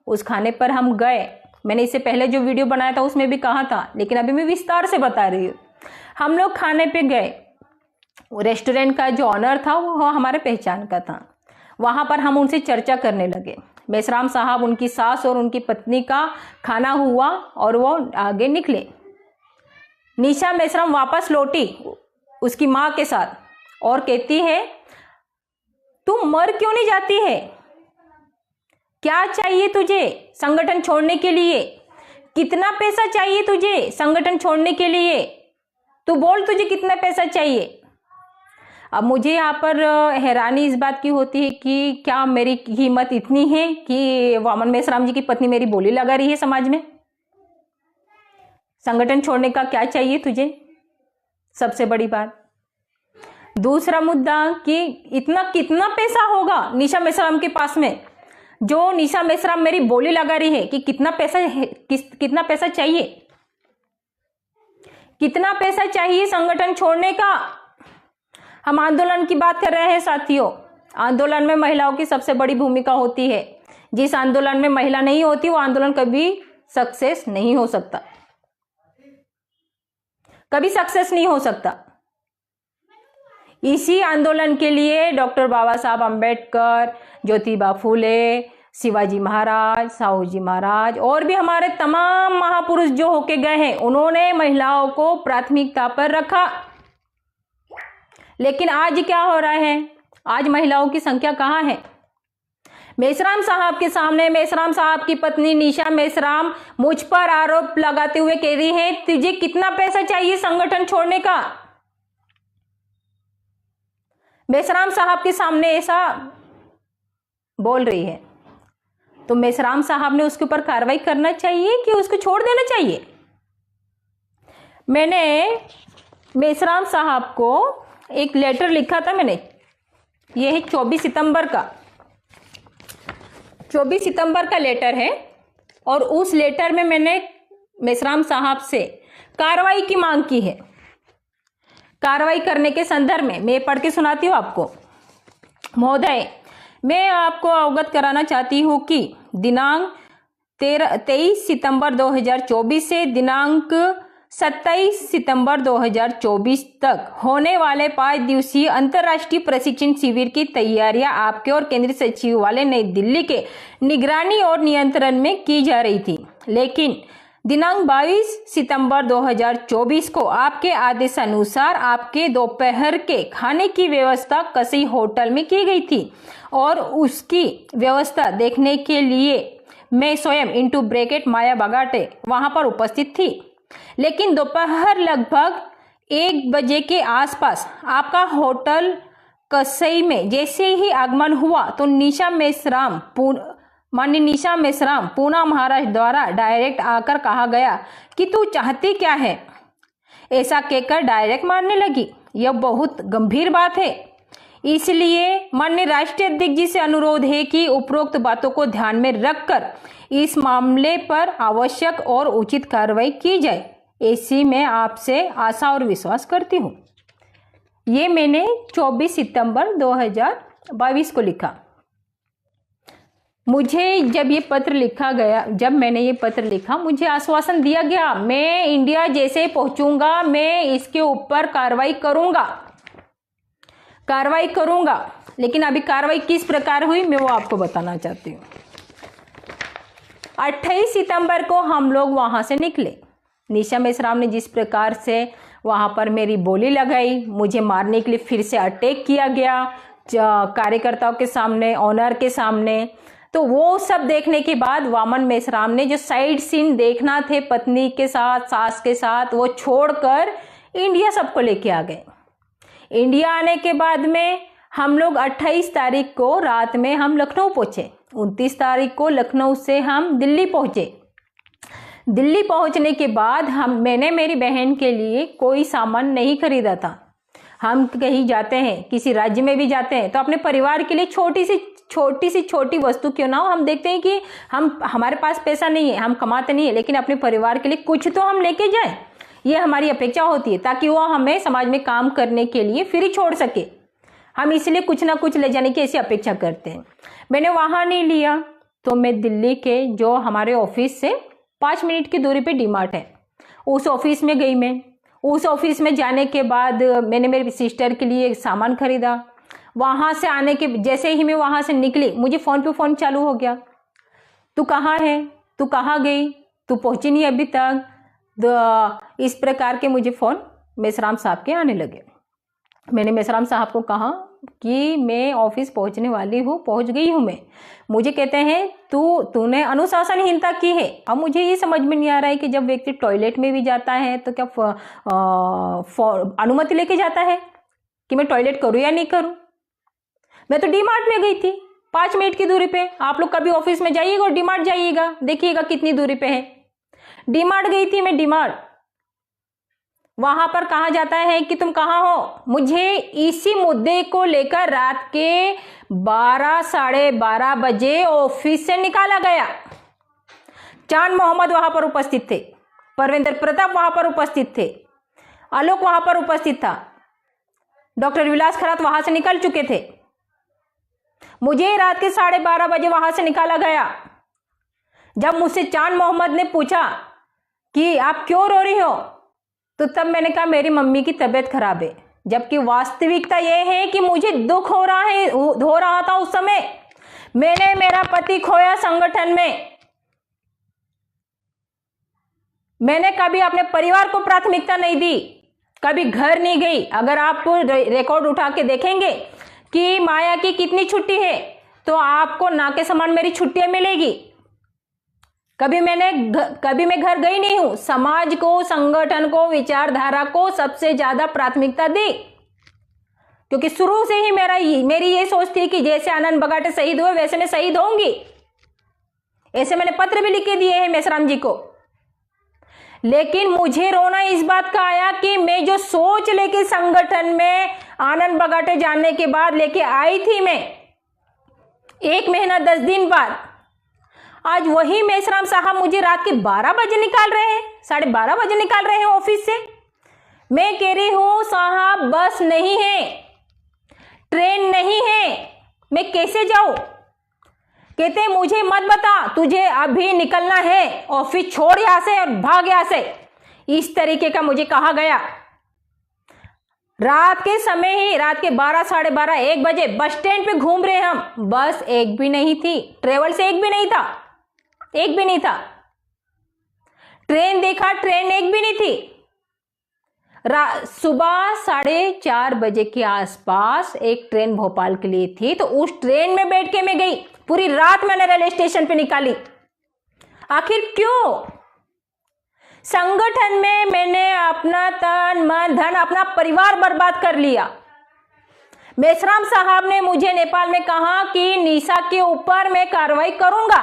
उस खाने पर हम गए। मैंने इससे पहले जो वीडियो बनाया था उसमें भी कहा था, लेकिन अभी मैं विस्तार से बता रही हूँ। हम लोग खाने पे गए। रेस्टोरेंट का जो ऑनर था वो हमारे पहचान का था। वहाँ पर हम उनसे चर्चा करने लगे। मेसराम साहब, उनकी सास और उनकी पत्नी का खाना हुआ और वो आगे निकले। निशा मेसराम वापस लौटी उसकी माँ के साथ और कहती है, तुम मर क्यों नहीं जाती है? क्या चाहिए तुझे संगठन छोड़ने के लिए? कितना पैसा चाहिए तुझे संगठन छोड़ने के लिए? तू बोल, तुझे कितना पैसा चाहिए? अब मुझे यहाँ पर हैरानी इस बात की होती है कि क्या मेरी हिम्मत इतनी है कि वामन मेसराम जी की पत्नी मेरी बोली लगा रही है समाज में? संगठन छोड़ने का क्या चाहिए तुझे? सबसे बड़ी बात। दूसरा मुद्दा कि इतना कितना पैसा होगा निशा मेसराम के पास में जो निशा मेसराम मेरी बोली लगा रही है कि कितना पैसा चाहिए? कितना पैसा चाहिए संगठन छोड़ने का? हम आंदोलन की बात कर रहे हैं साथियों। आंदोलन में महिलाओं की सबसे बड़ी भूमिका होती है। जिस आंदोलन में महिला नहीं होती वो आंदोलन कभी सक्सेस नहीं हो सकता, कभी सक्सेस नहीं हो सकता। इसी आंदोलन के लिए डॉक्टर बाबा साहब अंबेडकर, ज्योतिबा फूले, शिवाजी महाराज, साहू जी महाराज और भी हमारे तमाम महापुरुष जो होके गए हैं, उन्होंने महिलाओं को प्राथमिकता पर रखा। लेकिन आज क्या हो रहा है? आज महिलाओं की संख्या कहाँ है? मेश्राम साहब के सामने मेश्राम साहब की पत्नी निशा मेश्राम मुझ पर आरोप लगाते हुए कह रही है, तुझे कितना पैसा चाहिए संगठन छोड़ने का। मेश्राम साहब के सामने ऐसा बोल रही है, तो मेश्राम साहब ने उसके ऊपर कार्रवाई करना चाहिए कि उसको छोड़ देना चाहिए। मैंने मेश्राम साहब को एक लेटर लिखा था, मैंने ये है 24 सितंबर का लेटर है, और उस लेटर में मैंने मेश्राम साहब से कार्रवाई की मांग की है। कार्रवाई करने के संदर्भ में मैं पढ़ के सुनाती हूँ आपको। महोदय, मैं आपको अवगत कराना चाहती हूँ कि दिनांक 23 सितंबर 2024 से दिनांक 27 सितंबर 2024 तक होने वाले 5 दिवसीय अंतर्राष्ट्रीय प्रशिक्षण शिविर की तैयारियां आपके और केंद्रीय सचिवालय नई दिल्ली के निगरानी और नियंत्रण में की जा रही थी, लेकिन दिनांक 22 सितंबर 2024 को आपके आदेशानुसार आपके दोपहर के खाने की व्यवस्था किसी होटल में की गई थी और उसकी व्यवस्था देखने के लिए मैं स्वयं माया बगाटे वहां पर उपस्थित थी। लेकिन दोपहर लगभग 1 बजे के आसपास आपका होटल कसई में जैसे ही आगमन हुआ तो माननीय निशा मेश्राम पूना महाराष्ट्र द्वारा डायरेक्ट आकर कहा गया कि तू चाहती क्या है। ऐसा कहकर डायरेक्ट मारने लगी। यह बहुत गंभीर बात है, इसलिए माननीय राष्ट्रीय अध्यक्ष जी से अनुरोध है कि उपरोक्त बातों को ध्यान में रखकर इस मामले पर आवश्यक और उचित कार्रवाई की जाए, ऐसी मैं आपसे आशा और विश्वास करती हूँ। ये मैंने 24 सितंबर 2022 को लिखा। मुझे जब मैंने ये पत्र लिखा, मुझे आश्वासन दिया गया मैं इंडिया जैसे पहुंचूंगा मैं इसके ऊपर कार्रवाई करूंगा। लेकिन अभी कार्रवाई किस प्रकार हुई मैं वो आपको बताना चाहती हूँ। 28 सितंबर को हम लोग वहां से निकले। निशा मेश्राम ने जिस प्रकार से वहां पर मेरी बोली लगाई, मुझे मारने के लिए फिर से अटैक किया गया कार्यकर्ताओं के सामने, ऑनर के सामने, तो वो सब देखने के बाद वामन मेश्राम ने जो साइड सीन देखना थे पत्नी के साथ, सास के साथ, वो छोड़कर इंडिया सबको लेके आ गए। इंडिया आने के बाद में हम लोग 28 तारीख को रात में हम लखनऊ पहुंचे। 29 तारीख को लखनऊ से हम दिल्ली पहुंचे। दिल्ली पहुंचने के बाद मैंने मेरी बहन के लिए कोई सामान नहीं खरीदा था। हम कहीं जाते हैं, किसी राज्य में भी जाते हैं, तो अपने परिवार के लिए छोटी सी वस्तु क्यों ना हो, हम देखते हैं कि हमारे पास पैसा नहीं है, हम कमाते नहीं है, लेकिन अपने परिवार के लिए कुछ तो हम लेके जाएं, ये हमारी अपेक्षा होती है, ताकि वो हमें समाज में काम करने के लिए फ्री छोड़ सके। हम इसलिए कुछ ना कुछ ले जाने की ऐसी अपेक्षा करते हैं। मैंने वहां नहीं लिया, तो मैं दिल्ली के जो हमारे ऑफिस से 5 मिनट की दूरी पे डीमार्ट है, उस ऑफिस में गई। मैं उस ऑफिस में जाने के बाद मैंने मेरी सिस्टर के लिए सामान खरीदा। वहां से आने के जैसे ही मैं वहां से निकली, मुझे फोन पे फोन चालू हो गया। तू कहाँ है, तू कहाँ गई, तू पहुंची नहीं अभी तक। इस प्रकार के मुझे फोन मेश्राम साहब के आने लगे। मैंने मेश्राम साहब को कहा कि मैं ऑफिस पहुंचने वाली हूँ, पहुंच गई हूँ मैं। मुझे कहते हैं तूने अनुशासनहीनता की है। अब मुझे ये समझ में नहीं आ रहा है कि जब व्यक्ति टॉयलेट में भी जाता है तो क्या अनुमति लेके जाता है कि मैं टॉयलेट करूँ या नहीं करूँ। मैं तो डीमार्ट में गई थी 5 मिनट की दूरी पे। आप लोग कभी ऑफिस में जाइएगा और डीमार्ट जाइएगा, देखिएगा कितनी दूरी पे है। डीमार्ट गई थी मैं, डीमार्ट। वहां पर कहा जाता है कि तुम कहाँ हो। मुझे इसी मुद्दे को लेकर रात के 12 साढ़े 12 बजे ऑफिस से निकाला गया। चांद मोहम्मद वहां पर उपस्थित थे, परवेंद्र प्रताप वहां पर उपस्थित थे, आलोक वहां पर उपस्थित था, डॉक्टर विलास खरात वहां से निकल चुके थे। मुझे रात के 12:30 बजे वहां से निकाला गया। जब मुझसे चांद मोहम्मद ने पूछा कि आप क्यों रो रही हो, तो तब मैंने कहा मेरी मम्मी की तबीयत खराब है। जबकि वास्तविकता यह है कि मुझे दुख हो रहा था उस समय। मैंने मेरा पति खोया संगठन में। मैंने कभी अपने परिवार को प्राथमिकता नहीं दी, कभी घर नहीं गई। अगर आप रिकॉर्ड उठा के देखेंगे कि माया की कितनी छुट्टी है, तो आपको ना के समान मेरी छुट्टियां मिलेगी। कभी मैं घर गई नहीं हूं। समाज को, संगठन को, विचारधारा को सबसे ज्यादा प्राथमिकता दी, क्योंकि शुरू से ही मेरी ये सोच थी कि जैसे आनंद बगाटे शहीद हुए वैसे मैं शहीद होंगी। ऐसे मैंने पत्र भी लिख के दिए हैं मेश्राम जी को। लेकिन मुझे रोना इस बात का आया कि मैं जो सोच लेके संगठन में आनंद बगाटे जाने के बाद लेके आई थी, मैं 1 महीना 10 दिन बाद, आज वही मेश्राम साहब मुझे रात के 12 बजे निकाल रहे हैं, 12:30 बजे निकाल रहे हैं ऑफिस से। मैं कह रही हूं साहब बस नहीं है, ट्रेन नहीं है, मैं कैसे जाऊं? कहते मुझे मत बता, तुझे अभी निकलना है, ऑफिस छोड़ यहां से और भाग यहां से। इस तरीके का मुझे कहा गया। रात के समय ही, रात के 12, 12:30, 1 बजे बस स्टैंड पे घूम रहे हम। बस एक भी नहीं थी, ट्रेवल से एक भी नहीं था, एक भी नहीं था। ट्रेन देखा, ट्रेन एक भी नहीं थी। सुबह 4:30 बजे के आसपास एक ट्रेन भोपाल के लिए थी, तो उस ट्रेन में बैठ के मैं गई। पूरी रात मैंने रेलवे स्टेशन पे निकाली। आखिर क्यों? संगठन में मैंने अपना तन मन धन, अपना परिवार बर्बाद कर लिया। मेश्राम साहब ने मुझे नेपाल में कहा कि निशा के ऊपर मैं कार्रवाई करूंगा।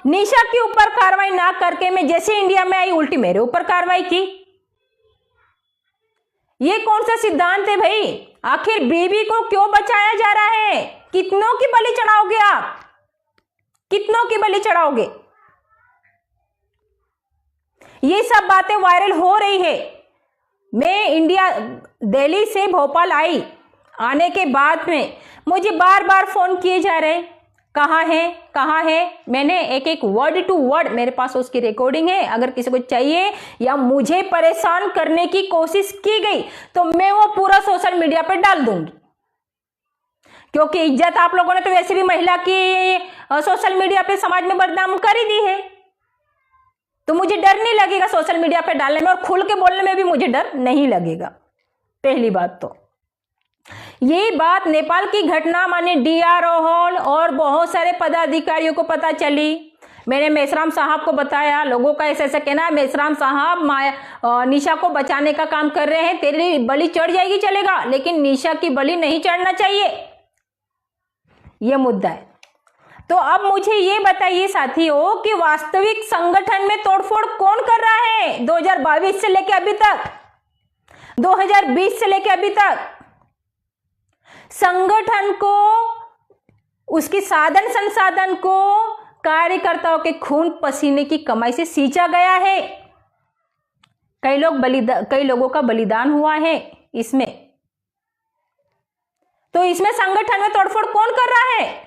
निशा के ऊपर कार्रवाई ना करके मैं जैसे इंडिया में आई, उल्टी मेरे ऊपर कार्रवाई की। ये कौन सा सिद्धांत है भाई? आखिर बीवी को क्यों बचाया जा रहा है? कितनों की बलि चढ़ाओगे आप? कितनों की बलि चढ़ाओगे? ये सब बातें वायरल हो रही है। मैं दिल्ली से भोपाल आई, आने के बाद में मुझे बार बार फोन किए जा रहे, कहाँ है, कहाँ है। मैंने एक वर्ड टू वर्ड, मेरे पास उसकी रिकॉर्डिंग है। अगर किसी को चाहिए या मुझे परेशान करने की कोशिश की गई तो मैं वो पूरा सोशल मीडिया पर डाल दूंगी, क्योंकि इज्जत आप लोगों ने तो वैसे भी महिला की सोशल मीडिया पे समाज में बदनाम कर ही दी है। तो मुझे डर नहीं लगेगा सोशल मीडिया पे डालने में, और खुल के बोलने में भी मुझे डर नहीं लगेगा। पहली बात तो ये बात नेपाल की घटना माने डीआर ओहोल और बहुत सारे पदाधिकारियों को पता चली। मैंने मेश्राम साहब को बताया, लोगों का ऐसा कहना है मेश्राम साहब निशा को बचाने का काम कर रहे हैं, तेरी बलि चढ़ जाएगी चलेगा, लेकिन निशा की बलि नहीं चढ़ना चाहिए, ये मुद्दा है। तो अब मुझे ये बताइए साथियों कि वास्तविक संगठन में तोड़फोड़ कौन कर रहा है 2022 से लेकर अभी तक, 2020 से लेकर अभी तक? संगठन को, उसकी साधन संसाधन को कार्यकर्ताओं के खून पसीने की कमाई से सींचा गया है। कई लोगों का बलिदान हुआ है इसमें। तो इसमें संगठन में तोड़फोड़ कौन कर रहा है?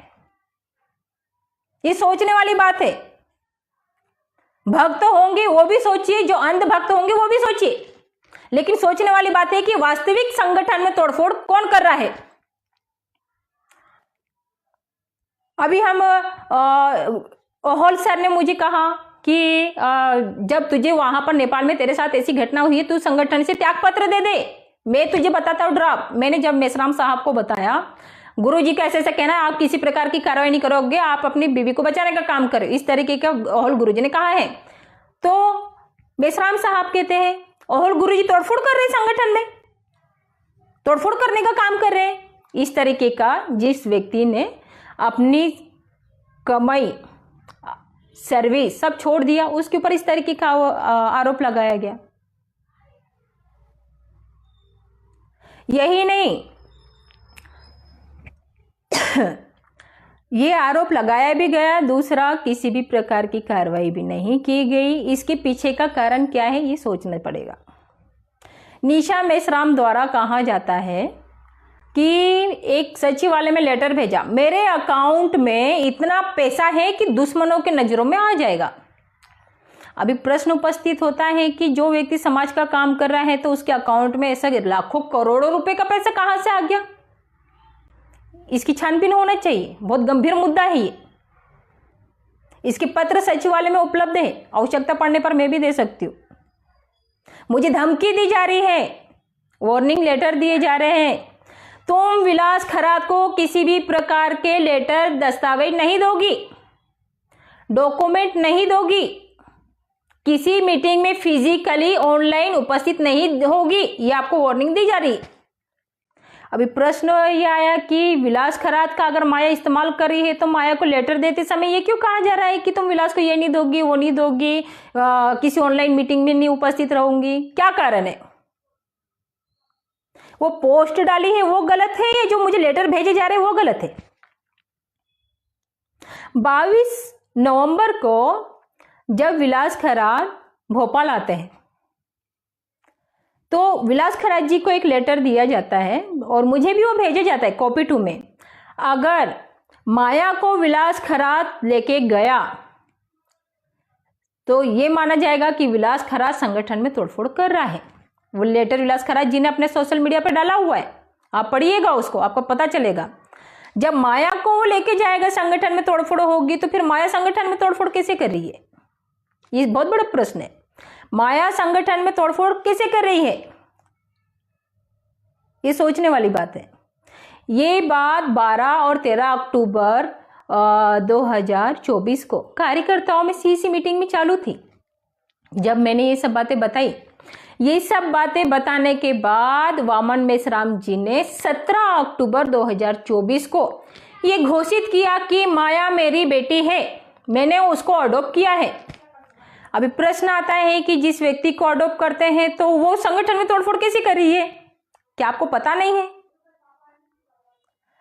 ये सोचने वाली बात है। भक्त होंगे वो भी सोचिए, जो अंध भक्त होंगे वो भी सोचिए, लेकिन सोचने वाली बात है कि वास्तविक संगठन में तोड़फोड़ कौन कर रहा है। अभी हम ओहोल सर ने मुझे कहा कि जब तुझे वहां पर नेपाल में तेरे साथ ऐसी घटना हुई है, तू संगठन से त्याग पत्र दे दे, मैं तुझे बताता हूँ ड्राफ्ट। मैंने जब मेश्राम साहब को बताया, गुरुजी का ऐसे कहना है आप किसी प्रकार की कार्रवाई नहीं करोगे, आप अपनी बीवी को बचाने का काम करो, इस तरीके का ओहोल गुरुजी ने कहा है। तो मेश्राम साहब कहते हैं ओहोल गुरुजी तोड़फोड़ कर रहे संगठन में, तोड़फोड़ करने का काम कर रहे हैं। इस तरीके का जिस व्यक्ति ने अपनी कमाई, सर्विस सब छोड़ दिया, उसके ऊपर इस तरीके का आरोप लगाया गया। यही नहीं, ये आरोप लगाया भी गया, दूसरा किसी भी प्रकार की कार्रवाई भी नहीं की गई। इसके पीछे का कारण क्या है ये सोचना पड़ेगा। निशा मेश्राम द्वारा कहा जाता है कि एक सचिवालय में लेटर भेजा, मेरे अकाउंट में इतना पैसा है कि दुश्मनों के नजरों में आ जाएगा। अभी प्रश्न उपस्थित होता है कि जो व्यक्ति समाज का काम कर रहा है तो उसके अकाउंट में ऐसा लाखों करोड़ों रुपए का पैसा कहां से आ गया? इसकी छानबीन होना चाहिए, बहुत गंभीर मुद्दा है ये। इसके पत्र सचिवालय में उपलब्ध है, आवश्यकता पड़ने पर मैं भी दे सकती हूँ। मुझे धमकी दी जा रही है, वार्निंग लेटर दिए जा रहे हैं, तुम विलास खरात को किसी भी प्रकार के लेटर, दस्तावेज नहीं दोगी, डॉक्यूमेंट नहीं दोगी, किसी मीटिंग में फिजिकली ऑनलाइन उपस्थित नहीं होगी, ये आपको वार्निंग दी जा रही। अभी प्रश्न ये आया कि विलास खरात का अगर माया इस्तेमाल कर रही है तो माया को लेटर देते समय ये क्यों कहा जा रहा है कि तुम विलास को ये नहीं दोगी, वो नहीं दोगी, किसी ऑनलाइन मीटिंग में नहीं उपस्थित रहूंगी? क्या कारण है? वो पोस्ट डाली है वो गलत है या जो मुझे लेटर भेजे जा रहे हैं वो गलत है? 22 नवंबर को जब विलास खरात भोपाल आते हैं तो विलास खरात जी को एक लेटर दिया जाता है और मुझे भी वो भेजा जाता है कॉपी 2 में। अगर माया को विलास खरात लेके गया तो ये माना जाएगा कि विलास खरात संगठन में तोड़फोड़ कर रहा है। वो लेटर विलास खरात जी ने अपने सोशल मीडिया पर डाला हुआ है, आप पढ़िएगा उसको, आपको पता चलेगा। जब माया को वो लेके जाएगा संगठन में तोड़फोड़ होगी तो फिर माया संगठन में तोड़फोड़ कैसे कर रही है? ये बहुत बड़ा प्रश्न है। माया संगठन में तोड़फोड़ कैसे कर रही है? ये सोचने वाली बात है। ये बात 12 और 13 अक्टूबर 2024 को कार्यकर्ताओं में सीसी मीटिंग में चालू थी। जब मैंने ये सब बातें बताई, ये सब बातें बताने के बाद वामन मेश्राम जी ने 17 अक्टूबर 2024 को ये घोषित किया कि माया मेरी बेटी है, मैंने उसको अडॉप्ट किया है। अभी प्रश्न आता है कि जिस व्यक्ति को अडॉप्ट करते हैं तो वो संगठन में तोड़फोड़ कैसे कर रही है? क्या आपको पता नहीं है?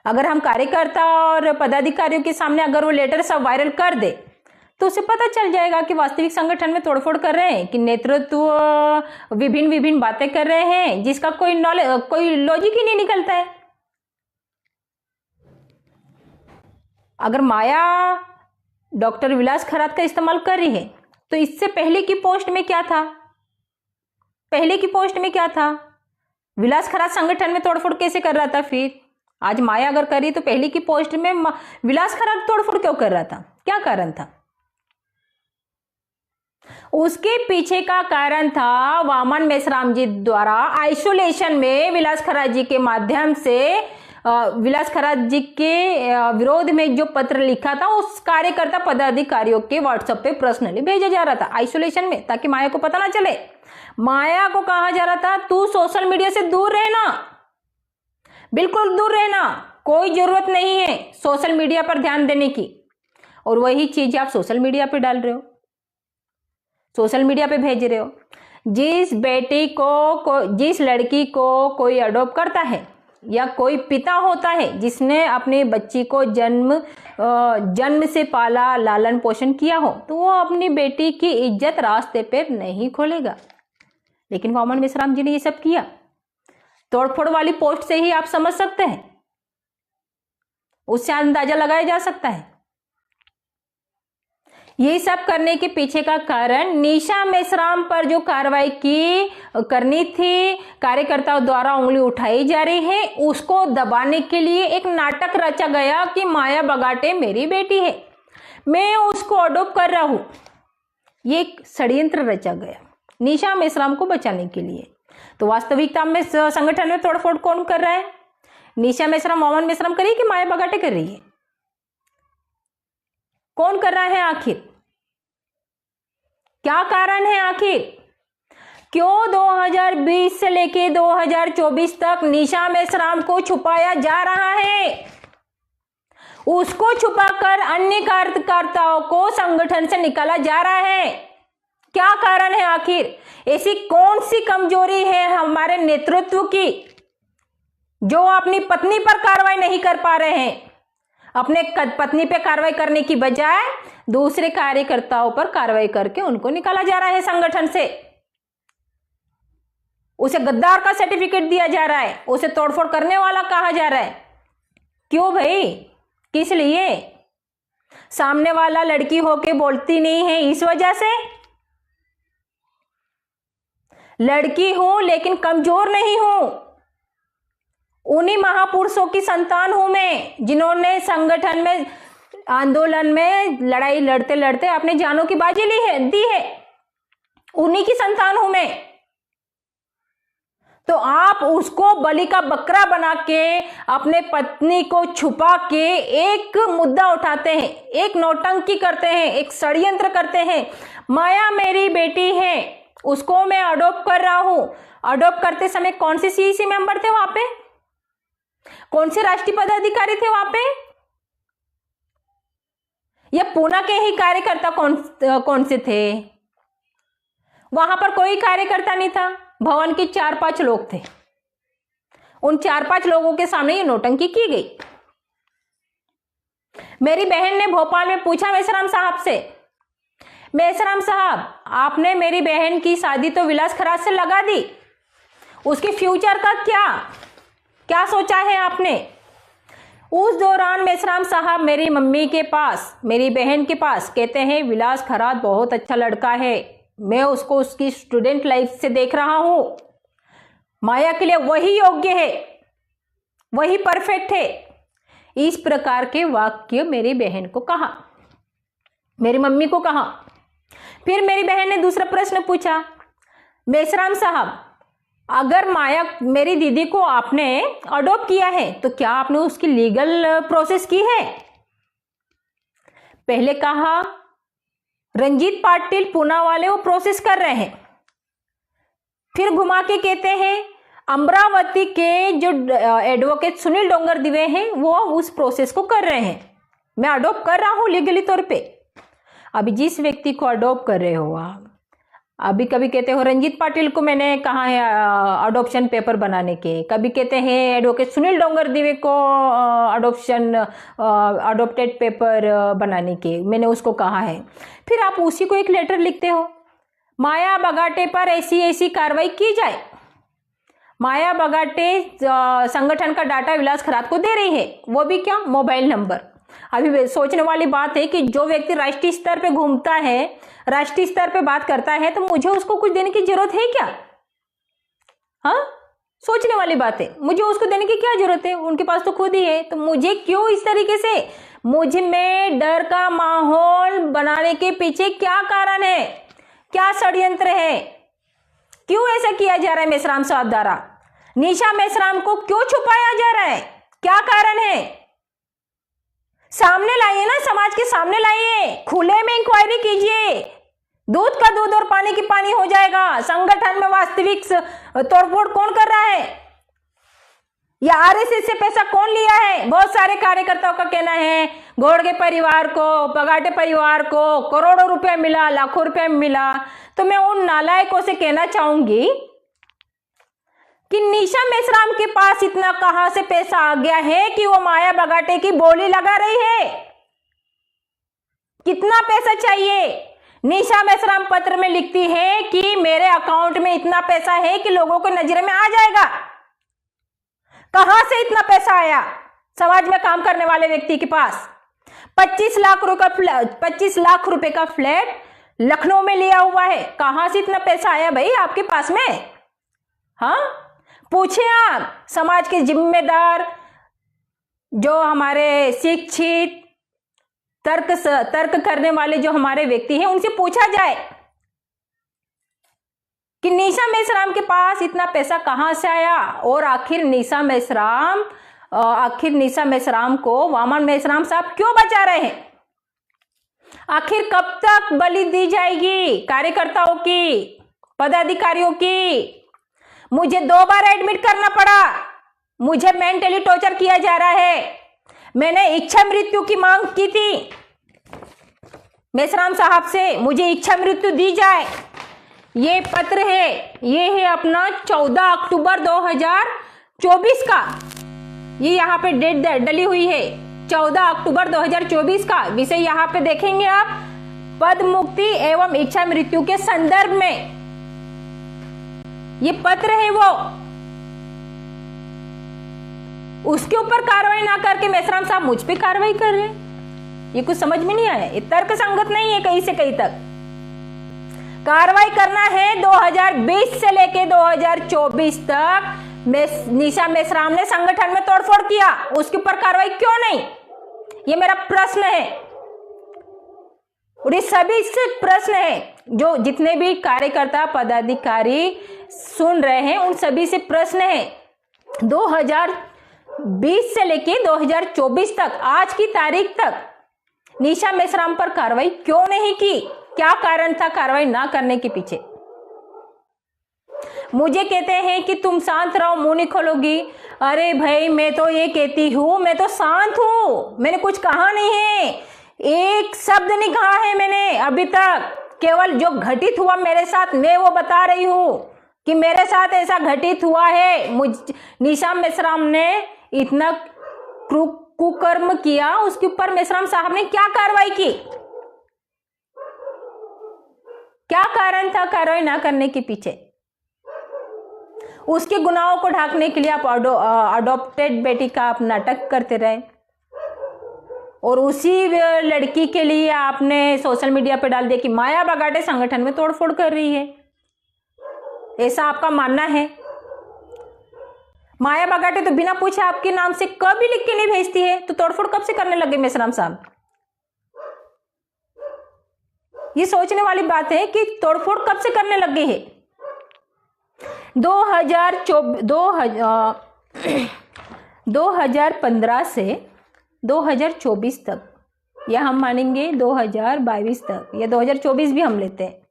अगर हम कार्यकर्ता और पदाधिकारियों के सामने अगर वो लेटर सब वायरल कर दे तो उसे पता चल जाएगा कि वास्तविक संगठन में तोड़फोड़ कर रहे हैं कि नेतृत्व विभिन्न बातें कर रहे हैं जिसका कोई लॉजिक ही नहीं निकलता है। अगर माया डॉक्टर विलास खरात का इस्तेमाल कर रही है तो इससे पहले की पोस्ट में क्या था? पहले की पोस्ट में क्या था? विलास खरात संगठन में तोड़फोड़ कैसे कर रहा था? फिर आज माया अगर करी तो पहले की पोस्ट में विलास खरात तोड़फोड़ क्यों कर रहा था? क्या कारण था? उसके पीछे का कारण था वामन मेश्राम जी द्वारा आइसोलेशन में विलास खरात जी के माध्यम से विलास खरात जी के विरोध में जो पत्र लिखा था उस कार्यकर्ता पदाधिकारियों के व्हाट्सएप पे पर्सनली भेजा जा रहा था आइसोलेशन में, ताकि माया को पता ना चले। माया को कहा जा रहा था तू सोशल मीडिया से दूर रहना, बिल्कुल दूर रहना, कोई जरूरत नहीं है सोशल मीडिया पर ध्यान देने की। और वही चीज आप सोशल मीडिया पे डाल रहे हो, सोशल मीडिया पे भेज रहे हो। जिस बेटी को जिस लड़की को कोई अडॉप्ट करता है या कोई पिता होता है जिसने अपनी बच्ची को जन्म से पाला, लालन पोषण किया हो, तो वो अपनी बेटी की इज्जत रास्ते पे नहीं खोलेगा। लेकिन वामन मेश्राम जी ने ये सब किया। तोड़फोड़ वाली पोस्ट से ही आप समझ सकते हैं, उससे अंदाजा लगाया जा सकता है। ये सब करने के पीछे का कारण निशा मेश्राम पर जो कार्रवाई करनी थी, कार्यकर्ताओं द्वारा उंगली उठाई जा रही है, उसको दबाने के लिए एक नाटक रचा गया कि माया बगाटे मेरी बेटी है, मैं उसको अडॉप्ट कर रहा हूं। ये एक षड्यंत्र रचा गया निशा मेश्राम को बचाने के लिए। तो वास्तविकता में संगठन में तोड़फोड़ कौन कर रहा है? निशा मेश्राम, वामन मेश्राम कर रही है कि माया बगाटे कर रही है? कौन कर रहा है आखिर? क्या कारण है आखिर? क्यों 2020 से लेके 2024 तक निशा मेश्राम को छुपाया जा रहा है? उसको छुपाकर अन्य कार्यकर्ताओं को संगठन से निकाला जा रहा है। क्या कारण है आखिर? ऐसी कौन सी कमजोरी है हमारे नेतृत्व की जो अपनी पत्नी पर कार्रवाई नहीं कर पा रहे हैं? अपने पत्नी पे कार्रवाई करने की बजाय दूसरे कार्यकर्ताओं पर कार्रवाई करके उनको निकाला जा रहा है संगठन से। उसे गद्दार का सर्टिफिकेट दिया जा रहा है, उसे तोड़फोड़ करने वाला कहा जा रहा है। क्यों भाई? किस लिए? सामने वाला लड़की होके बोलती नहीं है इस वजह से? लड़की हूं लेकिन कमजोर नहीं हूं, उन्हीं महापुरुषों की संतान हूं मैं जिन्होंने संगठन में आंदोलन में लड़ाई लड़ते लड़ते अपने जानों की बाजी दी है। उन्हीं की संतान हूं मैं। तो आप उसको बलि का बकरा बना के अपने पत्नी को छुपा के एक मुद्दा उठाते हैं, एक नौटंकी करते हैं, एक षड्यंत्र करते हैं। माया मेरी बेटी है, उसको मैं अडॉप्ट कर रहा हूं। अडॉप्ट करते समय कौन से सीईसी मेंबर थे वहां पे? कौन से राष्ट्रीय पदाधिकारी थे वहां पे? या पूना के ही कार्यकर्ता कौन से थे? वहां पर कोई कार्यकर्ता नहीं था, भवन के 4-5 लोग थे। उन 4-5 लोगों के सामने ये नौटंकी की गई। मेरी बहन ने भोपाल में पूछा मेसराम साहब से, मेसराम साहब आपने मेरी बहन की शादी तो विलास खराज से लगा दी, उसके फ्यूचर का क्या सोचा है आपने? उस दौरान मेसराम साहब मेरी मम्मी के पास, मेरी बहन के पास कहते हैं विलास खराज बहुत अच्छा लड़का है, मैं उसको उसकी स्टूडेंट लाइफ से देख रहा हूं, माया के लिए वही योग्य है, वही परफेक्ट है। इस प्रकार के वाक्य मेरी बहन को कहा, मेरी मम्मी को कहा। फिर मेरी बहन ने दूसरा प्रश्न पूछा, मेसराम साहब अगर माया मेरी दीदी को आपने अडॉप्ट किया है तो क्या आपने उसकी लीगल प्रोसेस की है? पहले कहा रंजीत पाटिल पूना वाले वो प्रोसेस कर रहे हैं, फिर घुमा के कहते हैं अमरावती के जो एडवोकेट सुनील डोंगर दिवे हैं वो उस प्रोसेस को कर रहे हैं, मैं अडॉप्ट कर रहा हूं लीगली तौर पे। अभी जिस व्यक्ति को अडॉप्ट कर रहे हो आप, अभी कभी कहते हो रंजीत पाटिल को मैंने कहा है अडॉप्शन पेपर बनाने के, कभी कहते हैं एडवोकेट सुनील डोंगर दिवे को अडॉप्टेड पेपर बनाने के, मैंने उसको कहा है। फिर आप उसी को एक लेटर लिखते हो, माया बगाटे पर ऐसी ऐसी कार्रवाई की जाए। माया बगाटे संगठन का डाटा विलास खराज को दे रही है, वो भी क्या? Mobile number. अभी सोचने वाली बात है कि जो व्यक्ति राष्ट्रीय स्तर पे घूमता है, राष्ट्रीय स्तर पे बात करता है, तो मुझे उसको कुछ देने की जरूरत है क्या? हाँ, सोचने वाली बात है, मुझे उसको देने की क्या जरूरत है? उनके पास तो खुद ही है, तो मुझे क्यों इस तरीके से मुझ में डर का माहौल बनाने के पीछे क्या कारण है? क्या षड्यंत्र है? क्यों ऐसा किया जा रहा है मेसराम साहब द्वारा? निशा मेसराम को क्यों छुपाया जा रहा है? क्या कारण है? सामने लाइए ना, समाज के सामने लाइए, खुले में इंक्वायरी कीजिए, दूध का दूध और पानी की पानी हो जाएगा। संगठन में वास्तविक तोड़फोड़ कौन कर रहा है या आरएसएस से पैसा कौन लिया है? बहुत सारे कार्यकर्ताओं का कहना है घोड़गे परिवार को, बगाटे परिवार को करोड़ों रुपए मिला, लाखों रुपए मिला। तो मैं उन नालायकों से कहना चाहूंगी कि निशा मेसराम के पास इतना कहां से पैसा आ गया है कि वो माया बगाटे की बोली लगा रही है? कितना पैसा चाहिए? निशा मेसराम पत्र में लिखती है कि मेरे अकाउंट में इतना पैसा है कि लोगों को नजर में आ जाएगा। कहां से इतना पैसा आया समाज में काम करने वाले व्यक्ति के पास? 25 लाख रुपए का फ्लैट लखनऊ में लिया हुआ है, कहां से इतना पैसा आया भाई आपके पास में? हाँ, पूछे आप समाज के जिम्मेदार, जो हमारे शिक्षित तर्क करने वाले जो हमारे व्यक्ति हैं, उनसे पूछा जाए कि निशा मेसराम के पास इतना पैसा कहां से आया और आखिर निशा मेसराम को वामन मेसराम साहब क्यों बचा रहे हैं? आखिर कब तक बलि दी जाएगी कार्यकर्ताओं की, पदाधिकारियों की? मुझे 2 बार एडमिट करना पड़ा, मुझे मेंटली टॉर्चर किया जा रहा है। मैंने इच्छा मृत्यु की मांग की थी मेसराम साहब से, मुझे इच्छा मृत्यु दी जाए। ये पत्र है, ये है अपना 14 अक्टूबर 2024 का, ये यहाँ पे डेट डली हुई है 14 अक्टूबर 2024 का। विषय यहाँ पे देखेंगे आप, पद मुक्ति एवं इच्छा मृत्यु के संदर्भ में ये पत्र है वो। उसके ऊपर कार्रवाई ना करके मेसराम साहब मुझ पे कार्रवाई कर रहे हैं, ये कुछ समझ में नहीं आया, ये तर्क संगत नहीं है। कहीं से कहीं तक कार्रवाई करना है। 2020 से लेके 2024 तक निशा मेसराम ने संगठन में तोड़फोड़ किया, उसके ऊपर कार्रवाई क्यों नहीं? ये मेरा प्रश्न है। और ये सभी से प्रश्न है, जो जितने भी कार्यकर्ता पदाधिकारी सुन रहे हैं उन सभी से प्रश्न है। 2020 से लेके 2024 तक, आज की तारीख तक निशा मेश्राम पर कार्रवाई क्यों नहीं की? क्या कारण था कार्रवाई ना करने के पीछे? मुझे कहते हैं कि तुम शांत रहो, मुंह नहीं खोलोगी। अरे भाई, मैं तो ये कहती हूं, मैं तो शांत हूं, मैंने कुछ कहा नहीं है, एक शब्द नहीं कहा है मैंने अभी तक। केवल जो घटित हुआ मेरे साथ मैं वो बता रही हूं कि मेरे साथ ऐसा घटित हुआ है। निशा मेश्राम ने इतना कुकर्म किया, उसके ऊपर मेश्राम साहब ने क्या कार्रवाई की? क्या कारण था कार्रवाई ना करने के पीछे? उसके गुनाहों को ढांकने के लिए आप अडॉप्टेड बेटी का आप नाटक करते रहे, और उसी लड़की के लिए आपने सोशल मीडिया पे डाल दिया कि माया बगाटे संगठन में तोड़फोड़ कर रही है। ऐसा आपका मानना है? माया बगाटे तो बिना पूछे आपके नाम से कभी लिख के नहीं भेजती है, तो तोड़फोड़ कब से करने लगे मेश्राम साहब? ये सोचने वाली बात है कि तोड़फोड़ कब से करने लगे हैं। 2015 से 2024 तक, या हम मानेंगे 2022 तक, या 2024 भी हम लेते हैं,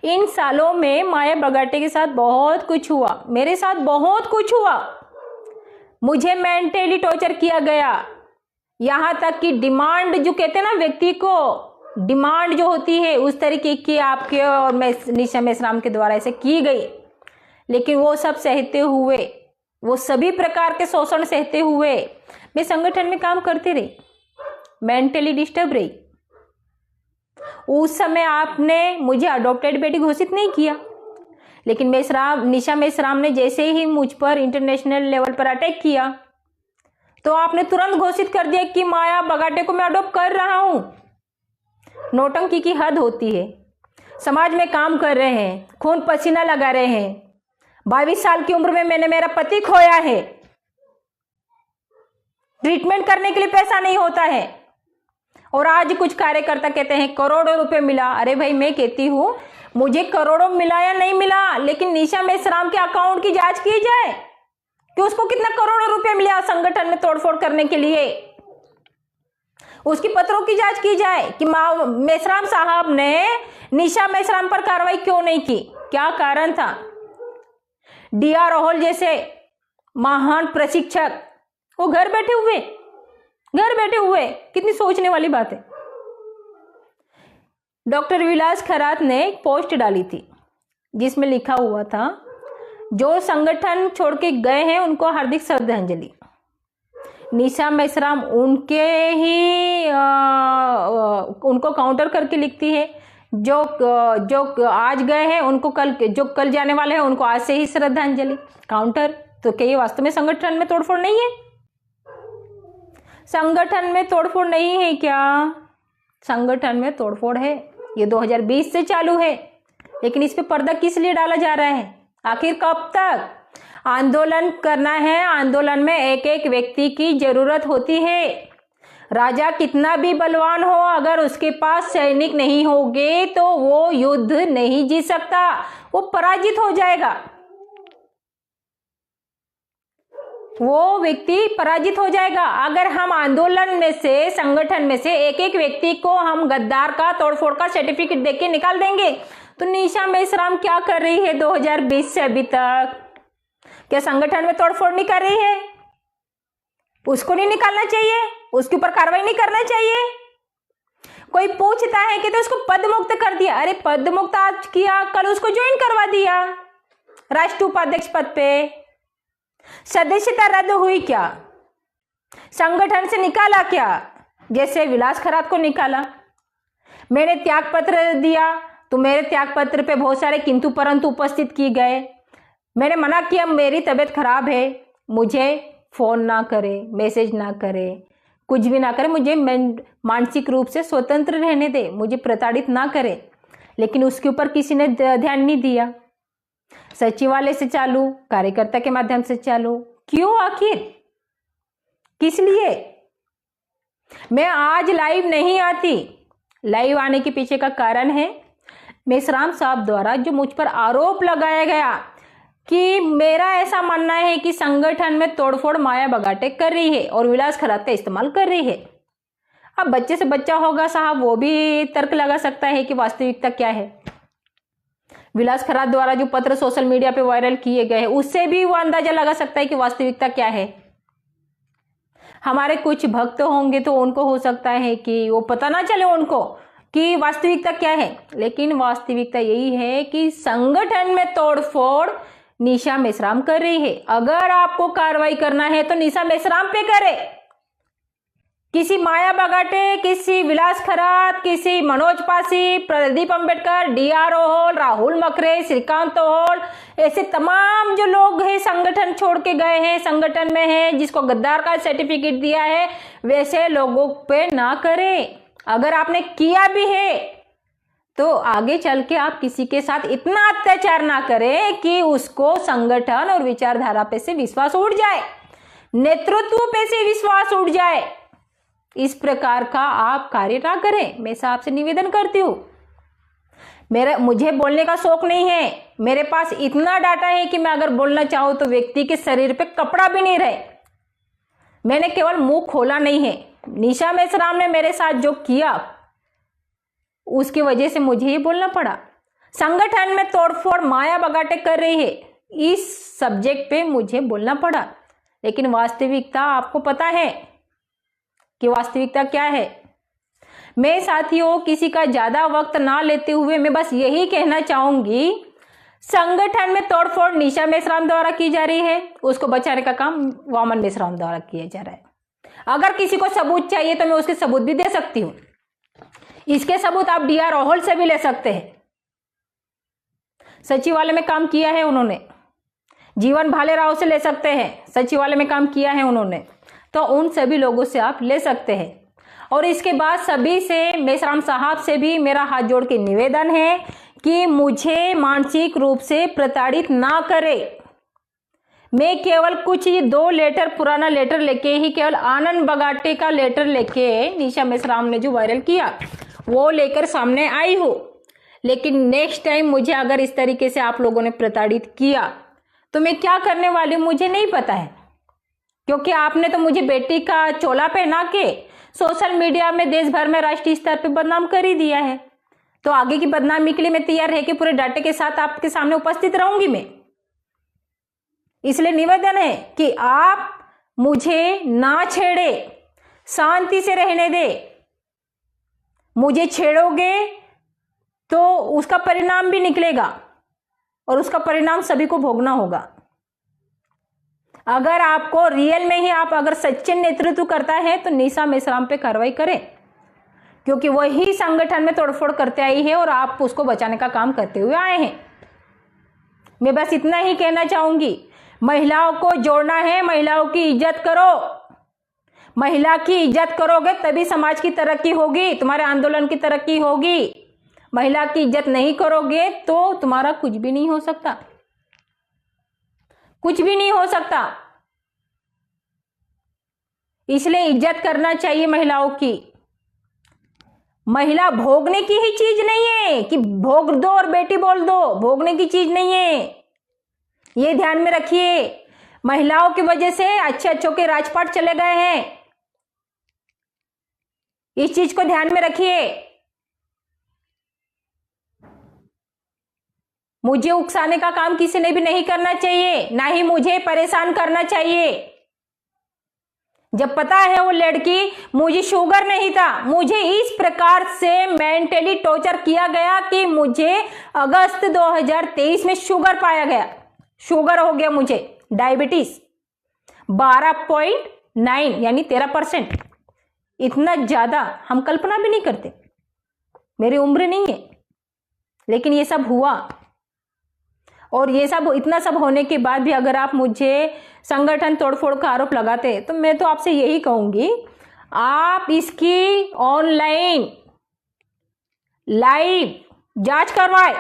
इन सालों में माया बगाटे के साथ बहुत कुछ हुआ, मेरे साथ बहुत कुछ हुआ। मुझे मेंटली टॉर्चर किया गया, यहां तक कि डिमांड जो कहते हैं ना, व्यक्ति को डिमांड जो होती है उस तरीके की आपके और निशा मेश्राम के द्वारा ऐसे की गई। लेकिन वो सब सहते हुए, वो सभी प्रकार के शोषण सहते हुए मैं संगठन में काम करती रही, मेंटली डिस्टर्ब रही। उस समय आपने मुझे अडॉप्टेड बेटी घोषित नहीं किया, लेकिन निशा मेश्राम ने जैसे ही मुझ पर इंटरनेशनल लेवल पर अटैक किया तो आपने तुरंत घोषित कर दिया कि माया बगाटे को मैं अडॉप्ट कर रहा हूं। नौटंकी की हद होती है। समाज में काम कर रहे हैं, खून पसीना लगा रहे हैं, 22 साल की उम्र में मैंने मेरा पति खोया है, ट्रीटमेंट करने के लिए पैसा नहीं होता है, और आज कुछ कार्यकर्ता कहते हैं करोड़ों रुपए मिला। अरे भाई, मैं कहती हूं मुझे करोड़ों मिला या नहीं मिला, लेकिन निशा मेश्राम के अकाउंट की जांच की जाए कि उसको कितना करोड़ों रुपए मिला संगठन में तोड़फोड़ करने के लिए। उसकी पत्रों की जांच की जाए कि मेश्राम साहब ने निशा मेश्राम पर कार्रवाई क्यों नहीं की, क्या कारण था। D.R. राहुल जैसे महान प्रशिक्षक वो घर बैठे हुए, कितनी सोचने वाली बात है। डॉक्टर विलास खरात ने एक पोस्ट डाली थी जिसमें लिखा हुआ था, जो संगठन छोड़ के गए हैं उनको हार्दिक श्रद्धांजलि। निशा मेश्राम उनको काउंटर करके लिखती है, जो आज गए हैं उनको कल जाने वाले हैं उनको आज से ही श्रद्धांजलि। काउंटर तो क्या ये वास्तव में संगठन में तोड़फोड़ नहीं है? संगठन में तोड़फोड़ नहीं है क्या? संगठन में तोड़फोड़ है। ये 2020 से चालू है, लेकिन इस पे पर्दा किस लिए डाला जा रहा है? आखिर कब तक? आंदोलन करना है, आंदोलन में एक एक व्यक्ति की जरूरत होती है। राजा कितना भी बलवान हो, अगर उसके पास सैनिक नहीं होंगे तो वो युद्ध नहीं जीत सकता, वो पराजित हो जाएगा, वो व्यक्ति पराजित हो जाएगा। अगर हम आंदोलन में से, संगठन में से एक एक व्यक्ति को हम गद्दार का, तोड़फोड़ का सर्टिफिकेट देके निकाल देंगे, तो निशा मेश्राम क्या कर रही है 2020 से अभी तक? क्या संगठन में तोड़फोड़ नहीं कर रही है? उसको नहीं निकालना चाहिए? उसके ऊपर कार्रवाई नहीं करना चाहिए? कोई पूछता है कि तो उसको पद मुक्त कर दिया। अरे पद मुक्त आज किया, कल उसको ज्वाइन करवा दिया राष्ट्रीय उपाध्यक्ष पद पे। सदस्यता रद्द हुई क्या? संगठन से निकाला क्या? जैसे विलास खरात को निकाला। मैंने त्याग पत्र दिया तो मेरे त्याग पत्र पे बहुत सारे किंतु परंतु उपस्थित किए गए। मैंने मना किया, मेरी तबीयत खराब है, मुझे फोन ना करे, मैसेज ना करे, कुछ भी ना करे, मुझे मानसिक रूप से स्वतंत्र रहने दे, मुझे प्रताड़ित ना करे। लेकिन उसके ऊपर किसी ने ध्यान नहीं दिया। सचिवालय से चालू, कार्यकर्ता के माध्यम से चालू, क्यों? आखिर किस लिए? मैं आज लाइव नहीं आती, लाइव आने के पीछे का कारण है मेश्राम साहब द्वारा जो मुझ पर आरोप लगाया गया कि मेरा ऐसा मानना है कि संगठन में तोड़फोड़ माया बगाटे कर रही है और विलास खरात का इस्तेमाल कर रही है। अब बच्चे से बच्चा होगा साहब, वो भी तर्क लगा सकता है कि वास्तविकता क्या है। विलास खरात द्वारा जो पत्र सोशल मीडिया पे वायरल किए गए हैं उससे भी वो अंदाजा लगा सकता है कि वास्तविकता क्या है। हमारे कुछ भक्त होंगे तो उनको हो सकता है कि वो पता ना चले उनको कि वास्तविकता क्या है, लेकिन वास्तविकता यही है कि संगठन में तोड़फोड़ निशा मेश्राम कर रही है। अगर आपको कार्रवाई करना है तो निशा मेश्राम पे करे, किसी माया बगाटे, किसी विलास खरात, किसी मनोज पासी, प्रदीप अंबेडकर, DRO होल, राहुल मकरे, श्रीकांत होल, ऐसे तमाम जो लोग हैं संगठन छोड़ के गए हैं, संगठन में हैं, जिसको गद्दार का सर्टिफिकेट दिया है, वैसे लोगों पे ना करें। अगर आपने किया भी है तो आगे चल के आप किसी के साथ इतना अत्याचार ना करें कि उसको संगठन और विचारधारा पे से विश्वास उड़ जाए, नेतृत्व पे से विश्वास उड़ जाए। इस प्रकार का आप कार्य ना करें, मैं आपसे निवेदन करती हूँ। मुझे बोलने का शौक नहीं है, मेरे पास इतना डाटा है कि मैं अगर बोलना चाहूँ तो व्यक्ति के शरीर पे कपड़ा भी नहीं रहे। मैंने केवल मुंह खोला नहीं है। निशा मेश्राम ने मेरे साथ जो किया उसकी वजह से मुझे ये बोलना पड़ा। संगठन में तोड़फोड़ माया बगाटे कर रही है, इस सब्जेक्ट पे मुझे बोलना पड़ा, लेकिन वास्तविकता आपको पता है कि वास्तविकता क्या है। मैं साथियों किसी का ज्यादा वक्त ना लेते हुए मैं बस यही कहना चाहूंगी, संगठन में तोड़फोड़ निशा मेश्राम द्वारा की जा रही है, उसको बचाने का काम वामन मेश्राम द्वारा किया जा रहा है। अगर किसी को सबूत चाहिए तो मैं उसके सबूत भी दे सकती हूँ। इसके सबूत आप DRO होल से भी ले सकते हैं। सचिवालय में काम किया है उन्होंने, जीवन भालेराव से ले सकते हैं, सचिवालय में काम किया है उन्होंने, तो उन सभी लोगों से आप ले सकते हैं। और इसके बाद सभी से, मेश्राम साहब से भी मेरा हाथ जोड़ के निवेदन है कि मुझे मानसिक रूप से प्रताड़ित ना करे। मैं केवल कुछ 2 लेटर, पुराना लेटर लेके ही, केवल आनंद बगाटे का लेटर लेके निशा मेश्राम ने जो वायरल किया वो लेकर सामने आई हो। लेकिन नेक्स्ट टाइम मुझे अगर इस तरीके से आप लोगों ने प्रताड़ित किया तो मैं क्या करने वाली हूँ मुझे नहीं पता है, क्योंकि आपने तो मुझे बेटी का चोला पहना के सोशल मीडिया में देश भर में राष्ट्रीय स्तर पे बदनाम कर ही दिया है। तो आगे की बदनामी के लिए मैं तैयार है कि पूरे डाटे के साथ आपके सामने उपस्थित रहूंगी मैं। इसलिए निवेदन है कि आप मुझे ना छेड़े, शांति से रहने दे। मुझे छेड़ोगे तो उसका परिणाम भी निकलेगा और उसका परिणाम सभी को भोगना होगा। अगर आपको रियल में ही आप अगर सच्चे नेतृत्व करता है तो निशा मेश्राम पे कार्रवाई करें, क्योंकि वही संगठन में तोड़फोड़ करते आई है और आप उसको बचाने का काम करते हुए आए हैं। मैं बस इतना ही कहना चाहूंगी, महिलाओं को जोड़ना है, महिलाओं की इज्जत करो। महिला की इज्जत करोगे तभी समाज की तरक्की होगी, तुम्हारे आंदोलन की तरक्की होगी। महिला की इज्जत नहीं करोगे तो तुम्हारा कुछ भी नहीं हो सकता, कुछ भी नहीं हो सकता। इसलिए इज्जत करना चाहिए महिलाओं की। महिला भोगने की ही चीज नहीं है कि भोग दो और बेटी बोल दो, भोगने की चीज नहीं है, ये ध्यान में रखिए। महिलाओं की वजह से अच्छे अच्छों के राजपाट चले गए हैं, इस चीज को ध्यान में रखिए। मुझे उकसाने का काम किसी ने भी नहीं करना चाहिए, ना ही मुझे परेशान करना चाहिए। जब पता है वो लड़की, मुझे शुगर नहीं था, मुझे इस प्रकार से मेंटली टॉर्चर किया गया कि मुझे अगस्त 2023 में शुगर पाया गया, शुगर हो गया मुझे, डायबिटीज 12.9 यानी 13%। इतना ज्यादा हम कल्पना भी नहीं करते, मेरी उम्र नहीं है, लेकिन ये सब हुआ। और ये सब, इतना सब होने के बाद भी अगर आप मुझे संगठन तोड़फोड़ का आरोप लगाते तो मैं तो आपसे यही कहूंगी, आप इसकी ऑनलाइन लाइव जांच करवाए,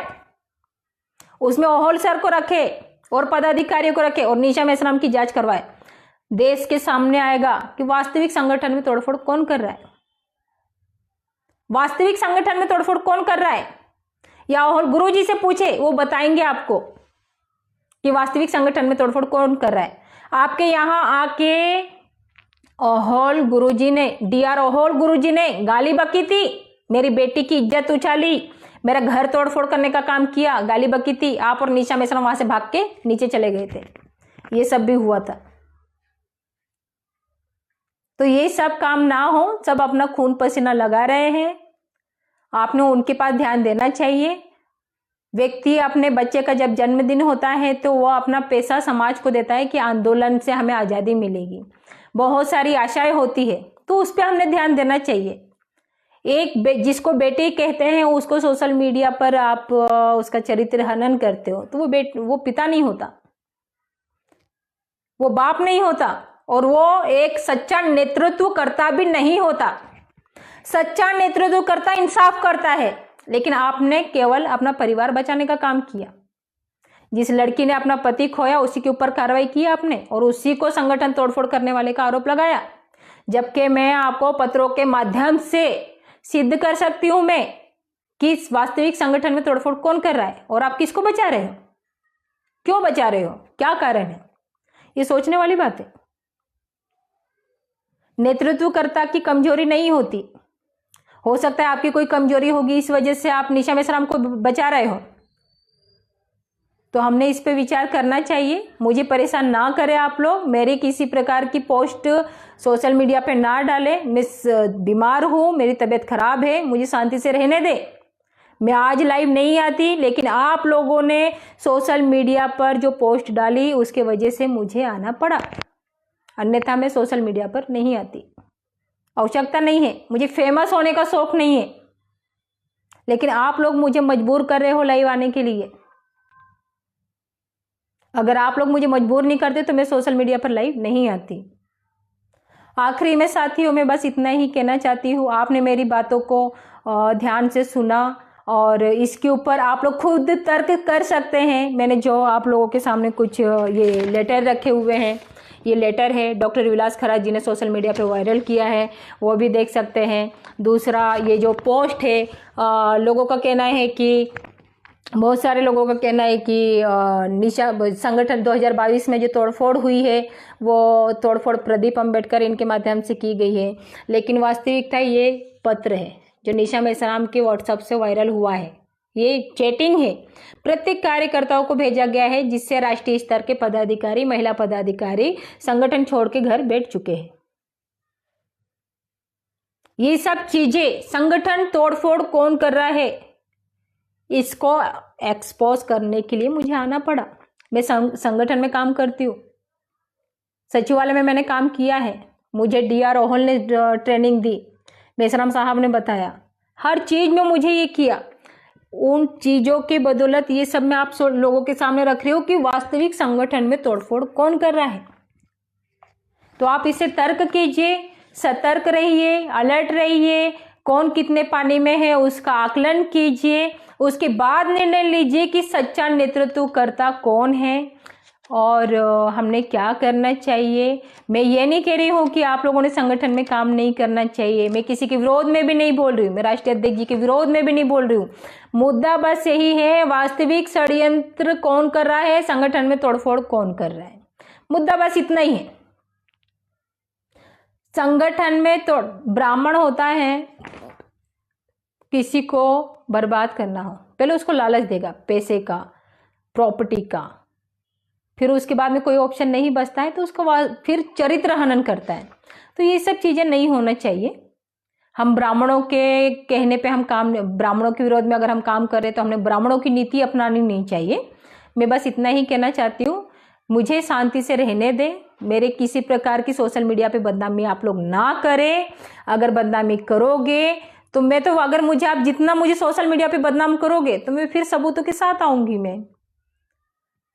उसमें ओहोल सर को रखे और पदाधिकारियों को रखे और निशा मेश्राम की जांच करवाए। देश के सामने आएगा कि वास्तविक संगठन में तोड़फोड़ कौन कर रहा है। वास्तविक संगठन में तोड़फोड़ कौन कर रहा है, या और गुरुजी से पूछे, वो बताएंगे आपको कि वास्तविक संगठन में तोड़फोड़ कौन कर रहा है। आपके यहाँ आके ओहोल गुरुजी ने, डीआर ओहोल गुरुजी ने गाली बकी थी, मेरी बेटी की इज्जत उछाली, मेरा घर तोड़फोड़ करने का काम किया, गाली बकी थी। आप और निशा मेसराम वहां से भाग के नीचे चले गए थे, ये सब भी हुआ था। तो ये सब काम ना हो, सब अपना खून पसीना लगा रहे हैं, आपने उनके पास ध्यान देना चाहिए। व्यक्ति अपने बच्चे का जब जन्मदिन होता है तो वो अपना पैसा समाज को देता है कि आंदोलन से हमें आज़ादी मिलेगी, बहुत सारी आशाएं होती है, तो उस पर हमने ध्यान देना चाहिए। जिसको बेटे कहते हैं उसको सोशल मीडिया पर आप उसका चरित्र हनन करते हो, तो वो पिता नहीं होता, वो बाप नहीं होता, और वो एक सच्चा नेतृत्वकर्ता भी नहीं होता। सच्चा नेतृत्वकर्ता इंसाफ करता है, लेकिन आपने केवल अपना परिवार बचाने का काम किया। जिस लड़की ने अपना पति खोया उसी के ऊपर कार्रवाई की आपने, और उसी को संगठन तोड़फोड़ करने वाले का आरोप लगाया, जबकि मैं आपको पत्रों के माध्यम से सिद्ध कर सकती हूं मैं कि इस वास्तविक संगठन में तोड़फोड़ कौन कर रहा है और आप किसको बचा रहे हो, क्यों बचा रहे हो, क्या कारण है। ये सोचने वाली बात है। नेतृत्वकर्ता की कमजोरी नहीं होती, हो सकता है आपकी कोई कमजोरी होगी, इस वजह से आप निशा मेसराम को बचा रहे हो, तो हमने इस पे विचार करना चाहिए। मुझे परेशान ना करें आप लोग, मेरी किसी प्रकार की पोस्ट सोशल मीडिया पे ना डालें। मैं बीमार हूँ, मेरी तबीयत खराब है, मुझे शांति से रहने दें। मैं आज लाइव नहीं आती, लेकिन आप लोगों ने सोशल मीडिया पर जो पोस्ट डाली उसके वजह से मुझे आना पड़ा, अन्यथा मैं सोशल मीडिया पर नहीं आती। आवश्यकता नहीं है, मुझे फेमस होने का शौक नहीं है, लेकिन आप लोग मुझे मजबूर कर रहे हो लाइव आने के लिए। अगर आप लोग मुझे मजबूर नहीं करते तो मैं सोशल मीडिया पर लाइव नहीं आती। आखिरी में साथियों, मैं बस इतना ही कहना चाहती हूँ, आपने मेरी बातों को ध्यान से सुना और इसके ऊपर आप लोग खुद तर्क कर सकते हैं। मैंने जो आप लोगों के सामने कुछ ये लेटर रखे हुए हैं, ये लेटर है डॉक्टर विलास खरा जी ने सोशल मीडिया पे वायरल किया है, वो भी देख सकते हैं। दूसरा, ये जो पोस्ट है, लोगों का कहना है कि, बहुत सारे लोगों का कहना है कि निशा संगठन 2022 में जो तोड़फोड़ हुई है वो तोड़फोड़ प्रदीप अंबेडकर इनके माध्यम से की गई है, लेकिन वास्तविकता ये पत्र है जो निशा मेसराम के व्हाट्सएप से वायरल हुआ है। ये चैटिंग है, प्रत्येक कार्यकर्ताओं को भेजा गया है, जिससे राष्ट्रीय स्तर के पदाधिकारी, महिला पदाधिकारी संगठन छोड़ के घर बैठ चुके हैं। ये सब चीजें संगठन तोड़फोड़ कौन कर रहा है, इसको एक्सपोज करने के लिए मुझे आना पड़ा। मैं संगठन में काम करती हूँ, सचिवालय में मैंने काम किया है, मुझे डीआर ओहोल ने ट्रेनिंग दी, मेसराम साहब ने बताया, हर चीज में मुझे ये किया। उन चीजों की बदौलत ये सब मैं आप लोगों के सामने रख रही हूँ कि वास्तविक संगठन में तोड़फोड़ कौन कर रहा है। तो आप इसे तर्क कीजिए, सतर्क रहिए, अलर्ट रहिए, कौन कितने पानी में है उसका आकलन कीजिए, उसके बाद निर्णय लीजिए कि सच्चा नेतृत्वकर्ता कौन है और हमने क्या करना चाहिए। मैं ये नहीं कह रही हूँ कि आप लोगों ने संगठन में काम नहीं करना चाहिए, मैं किसी के विरोध में भी नहीं बोल रही हूँ, मैं राष्ट्रीय अध्यक्ष जी के विरोध में भी नहीं बोल रही हूँ। मुद्दा बस यही है, वास्तविक षड्यंत्र कौन कर रहा है, संगठन में तोड़फोड़ कौन कर रहा है, मुद्दा बस इतना ही है। संगठन में तो ब्राह्मण होता है, किसी को बर्बाद करना हो, पहले उसको लालच देगा पैसे का, प्रॉपर्टी का, फिर उसके बाद में कोई ऑप्शन नहीं बचता है तो उसको फिर चरित्र हनन करता है। तो ये सब चीज़ें नहीं होना चाहिए। हम ब्राह्मणों के कहने पे हम काम, ब्राह्मणों के विरोध में अगर हम काम कर रहे तो हमने ब्राह्मणों की नीति अपनानी नहीं चाहिए। मैं बस इतना ही कहना चाहती हूँ, मुझे शांति से रहने दें, मेरे किसी प्रकार की सोशल मीडिया पे बदनामी आप लोग ना करें। अगर बदनामी करोगे तो मैं तो, अगर मुझे आप जितना मुझे सोशल मीडिया पे बदनाम करोगे तो मैं फिर सबूतों के साथ आऊंगी। मैं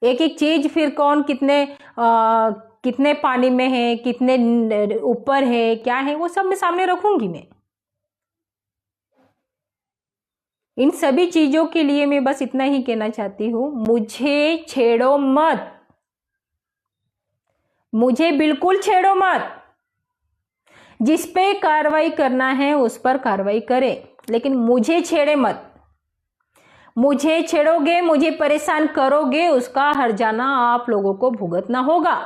एक एक चीज फिर कौन कितने पानी में है, कितने ऊपर है, क्या है, वो सब मैं सामने रखूंगी। मैं इन सभी चीजों के लिए मैं बस इतना ही कहना चाहती हूँ, मुझे छेड़ो मत, मुझे बिल्कुल छेड़ो मत। जिस पे कार्रवाई करना है उस पर कार्रवाई करें। लेकिन मुझे छेड़े मत। मुझे छेड़ोगे, मुझे परेशान करोगे, उसका हर्जाना आप लोगों को भुगतना होगा।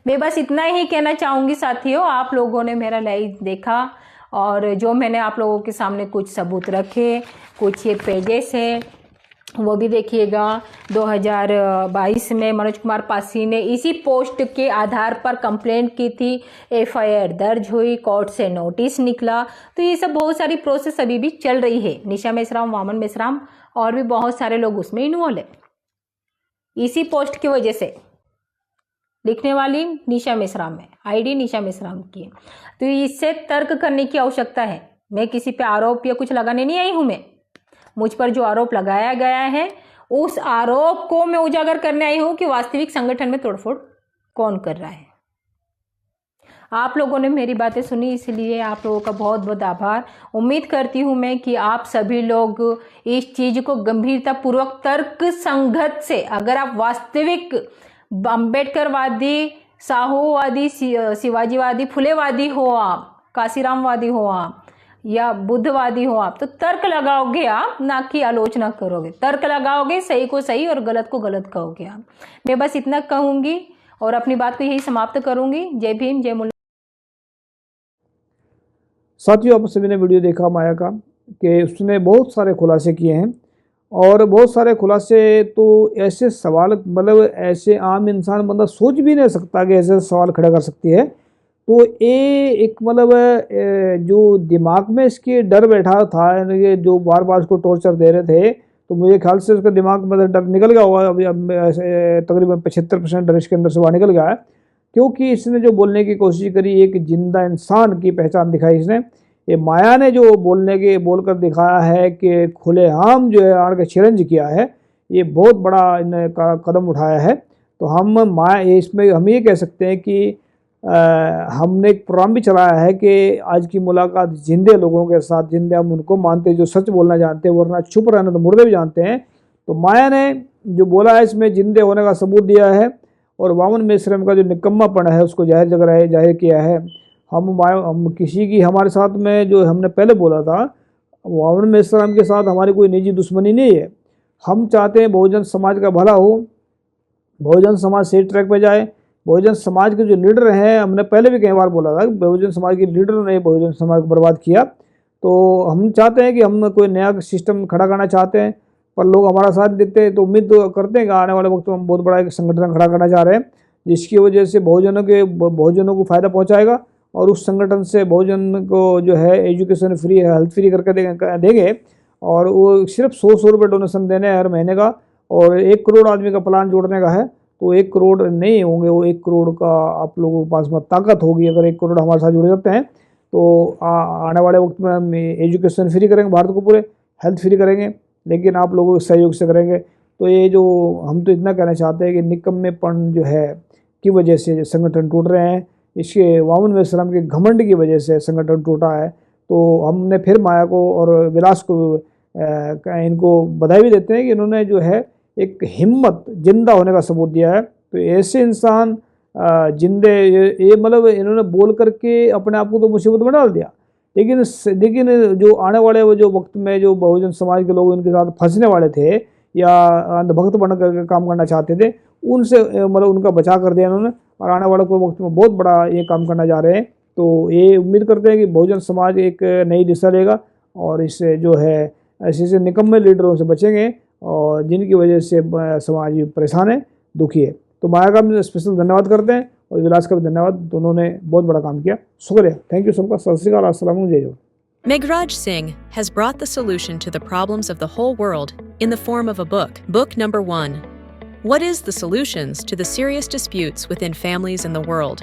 मैं बस इतना ही कहना चाहूँगी साथियों, आप लोगों ने मेरा लाइव देखा और जो मैंने आप लोगों के सामने कुछ सबूत रखे, कुछ ये पेजेस है वो भी देखिएगा। 2022 में मनोज कुमार पासी ने इसी पोस्ट के आधार पर कंप्लेंट की थी, एफआईआर दर्ज हुई, कोर्ट से नोटिस निकला। तो ये सब बहुत सारी प्रोसेस अभी भी चल रही है। निशा मेश्राम, वामन मेश्राम और भी बहुत सारे लोग उसमें इन्वॉल्व है। इसी पोस्ट की वजह से लिखने वाली निशा मेश्राम है, आईडी निशा मेश्राम की है। तो इससे तर्क करने की आवश्यकता है। मैं किसी पे आरोप या कुछ लगाने नहीं आई हूं। मैं मुझ पर जो आरोप लगाया गया है उस आरोप को मैं उजागर करने आई हूं कि वास्तविक संगठन में तोड़फोड़ कौन कर रहा है। आप लोगों ने मेरी बातें सुनी, इसलिए आप लोगों का बहुत बहुत आभार। उम्मीद करती हूं मैं कि आप सभी लोग इस चीज को गंभीरता पूर्वक तर्क संगत से, अगर आप वास्तविक अम्बेडकरवादी, साहूवादी, शिवाजीवादी, फुलेवादी हो, आप काशीरामवादी हो, आप या बुद्धवादी हो, आप तो तर्क लगाओगे आप, ना कि आलोचना करोगे। तर्क लगाओगे, सही को सही और गलत को गलत कहोगे आप। मैं बस इतना कहूंगी और अपनी बात को यही समाप्त करूंगी। जय भीम, जय मुल्ला। साथियों, आप सभी ने वीडियो देखा माया का कि उसने बहुत सारे खुलासे किए हैं और बहुत सारे खुलासे तो ऐसे सवाल, मतलब ऐसे आम इंसान बंदा सोच भी नहीं सकता कि ऐसे सवाल खड़ा कर सकती है। तो ये एक मतलब जो दिमाग में इसके डर बैठा था, ये जो बार बार उसको टॉर्चर दे रहे थे, तो मुझे ख्याल से उसका दिमाग में डर निकल गया होगा। अभी तकरीबन 75% डर इसके अंदर से बाहर निकल गया है, क्योंकि इसने जो बोलने की कोशिश करी, एक जिंदा इंसान की पहचान दिखाई इसने। ये माया ने जो बोलकर दिखाया है कि खुलेआम जो है आड़ के चैलेंज किया है, ये बहुत बड़ा इन्हें कदम उठाया है। तो हम माया, इसमें हम ये कह सकते हैं कि हमने एक प्रोग्राम भी चलाया है कि आज की मुलाकात जिंदे लोगों के साथ, जिंदे हम उनको मानते हैं जो सच बोलना जानते हैं, वरना चुप रहना तो मुर्दे भी जानते हैं। तो माया ने जो बोला है इसमें जिंदे होने का सबूत दिया है और वामन मेश्राम का जो निकम्मापन है उसको जाहिर किया है। हम किसी की, हमारे साथ में जो हमने पहले बोला था, वामन मेश्राम के साथ हमारी कोई निजी दुश्मनी नहीं है। हम चाहते हैं बहुजन समाज का भला हो, बहुजन समाज सही ट्रैक पे जाए। बहुजन समाज के जो लीडर हैं, हमने पहले भी कई बार बोला था, बहुजन समाज के लीडर ने बहुजन समाज को बर्बाद किया। तो हम चाहते हैं कि हम कोई नया सिस्टम खड़ा करना चाहते हैं, पर लोग हमारा साथ देते हैं। तो उम्मीद तो करते हैं कि आने वाले वक्त में हम बहुत बड़ा एक संगठन खड़ा करना चाह रहे हैं, जिसकी वजह से बहुजनों को फ़ायदा पहुँचाएगा और उस संगठन से बहुजन को जो है एजुकेशन फ्री, हेल्थ फ्री करके देंगे। और वो सिर्फ 100 रुपये डोनेशन देने हैं हर महीने का, और 1 करोड़ आदमी का प्लान जोड़ने का है। तो 1 करोड़ नहीं होंगे, वो 1 करोड़ का आप लोगों के पास में ताकत होगी। अगर 1 करोड़ हमारे साथ जुड़ जाते हैं तो आने वाले वक्त में हम एजुकेशन फ्री करेंगे, भारत को पूरे हेल्थ फ्री करेंगे, लेकिन आप लोगों के सहयोग से करेंगे। तो ये जो हम तो इतना कहना चाहते हैं कि निकम्मेपन जो है की वजह से जो संगठन टूट रहे हैं, इसके वामन मेश्राम के घमंड की वजह से संगठन टूटा है। तो हमने फिर माया को और विलास को इनको बधाई भी देते हैं कि इन्होंने जो है एक हिम्मत, जिंदा होने का सबूत दिया है। तो ऐसे इंसान जिंदे, ये मतलब इन्होंने बोल करके अपने आप को तो मुसीबत में डाल दिया। लेकिन जो आने वाले वो जो वक्त में जो बहुजन समाज के लोग इनके साथ फंसने वाले थे या अंधभक्त बन करके काम करना चाहते थे, उनसे मतलब उनका बचा कर दिया इन्होंने, और आने वाले कोई वक्त में बहुत बड़ा ये काम करना जा रहे हैं। तो ये उम्मीद करते हैं कि बहुजन समाज एक नई दिशा लेगा और इससे जो है ऐसे निकम्मे लीडरों से बचेंगे और जिनकी वजह से समाज परेशान है, दुखी है। तो माया का भी स्पेशल धन्यवाद करते हैं और विलास का भी धन्यवाद, दोनों ने बहुत बड़ा काम किया। शुक्रिया, थैंक यू सबका। सत श्री अकाल, अस्सलाम वालेकुम, जय जोहार। Meghraj Singh has brought the solution to the problems of the whole world in the form of a book. Book number 1. What is the solutions to the serious disputes within families in the world?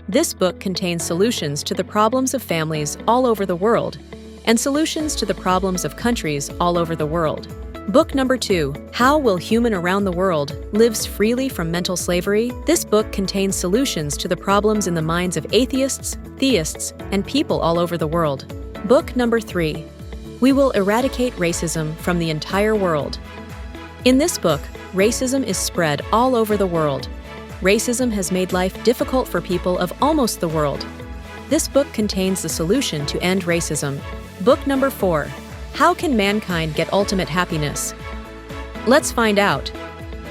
This book contains solutions to the problems of families all over the world and solutions to the problems of countries all over the world. Book number 2. How will human around the world lives freely from mental slavery? This book contains solutions to the problems in the minds of atheists, theists, and people all over the world. Book number 3. We will eradicate racism from the entire world. In this book, racism is spread all over the world. Racism has made life difficult for people of almost the world. This book contains the solution to end racism. Book number 4. How can mankind get ultimate happiness? Let's find out.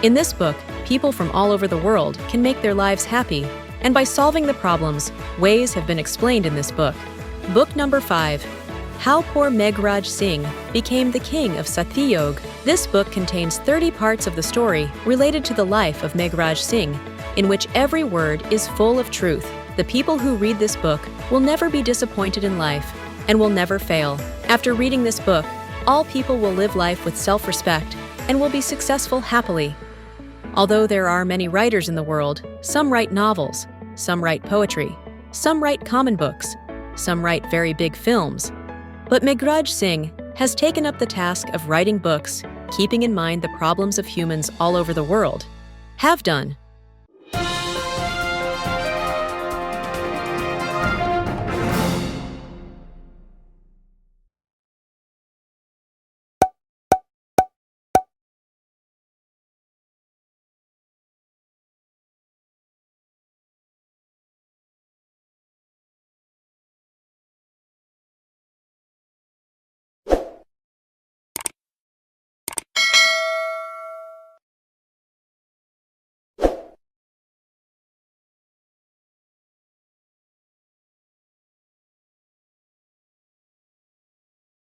In this book, people from all over the world can make their lives happy, and by solving the problems, ways have been explained in this book. Book number 5. How poor Meghraj Singh became the king of Satyayog. This book contains 30 parts of the story related to the life of Meghraj Singh, in which every word is full of truth. The people who read this book will never be disappointed in life and will never fail. After reading this book, all people will live life with self-respect and will be successful happily. Although there are many writers in the world, some write novels, some write poetry, some write common books, some write very big films. But Meghraj Singh has taken up the task of writing books, keeping in mind the problems of humans all over the world. Have done.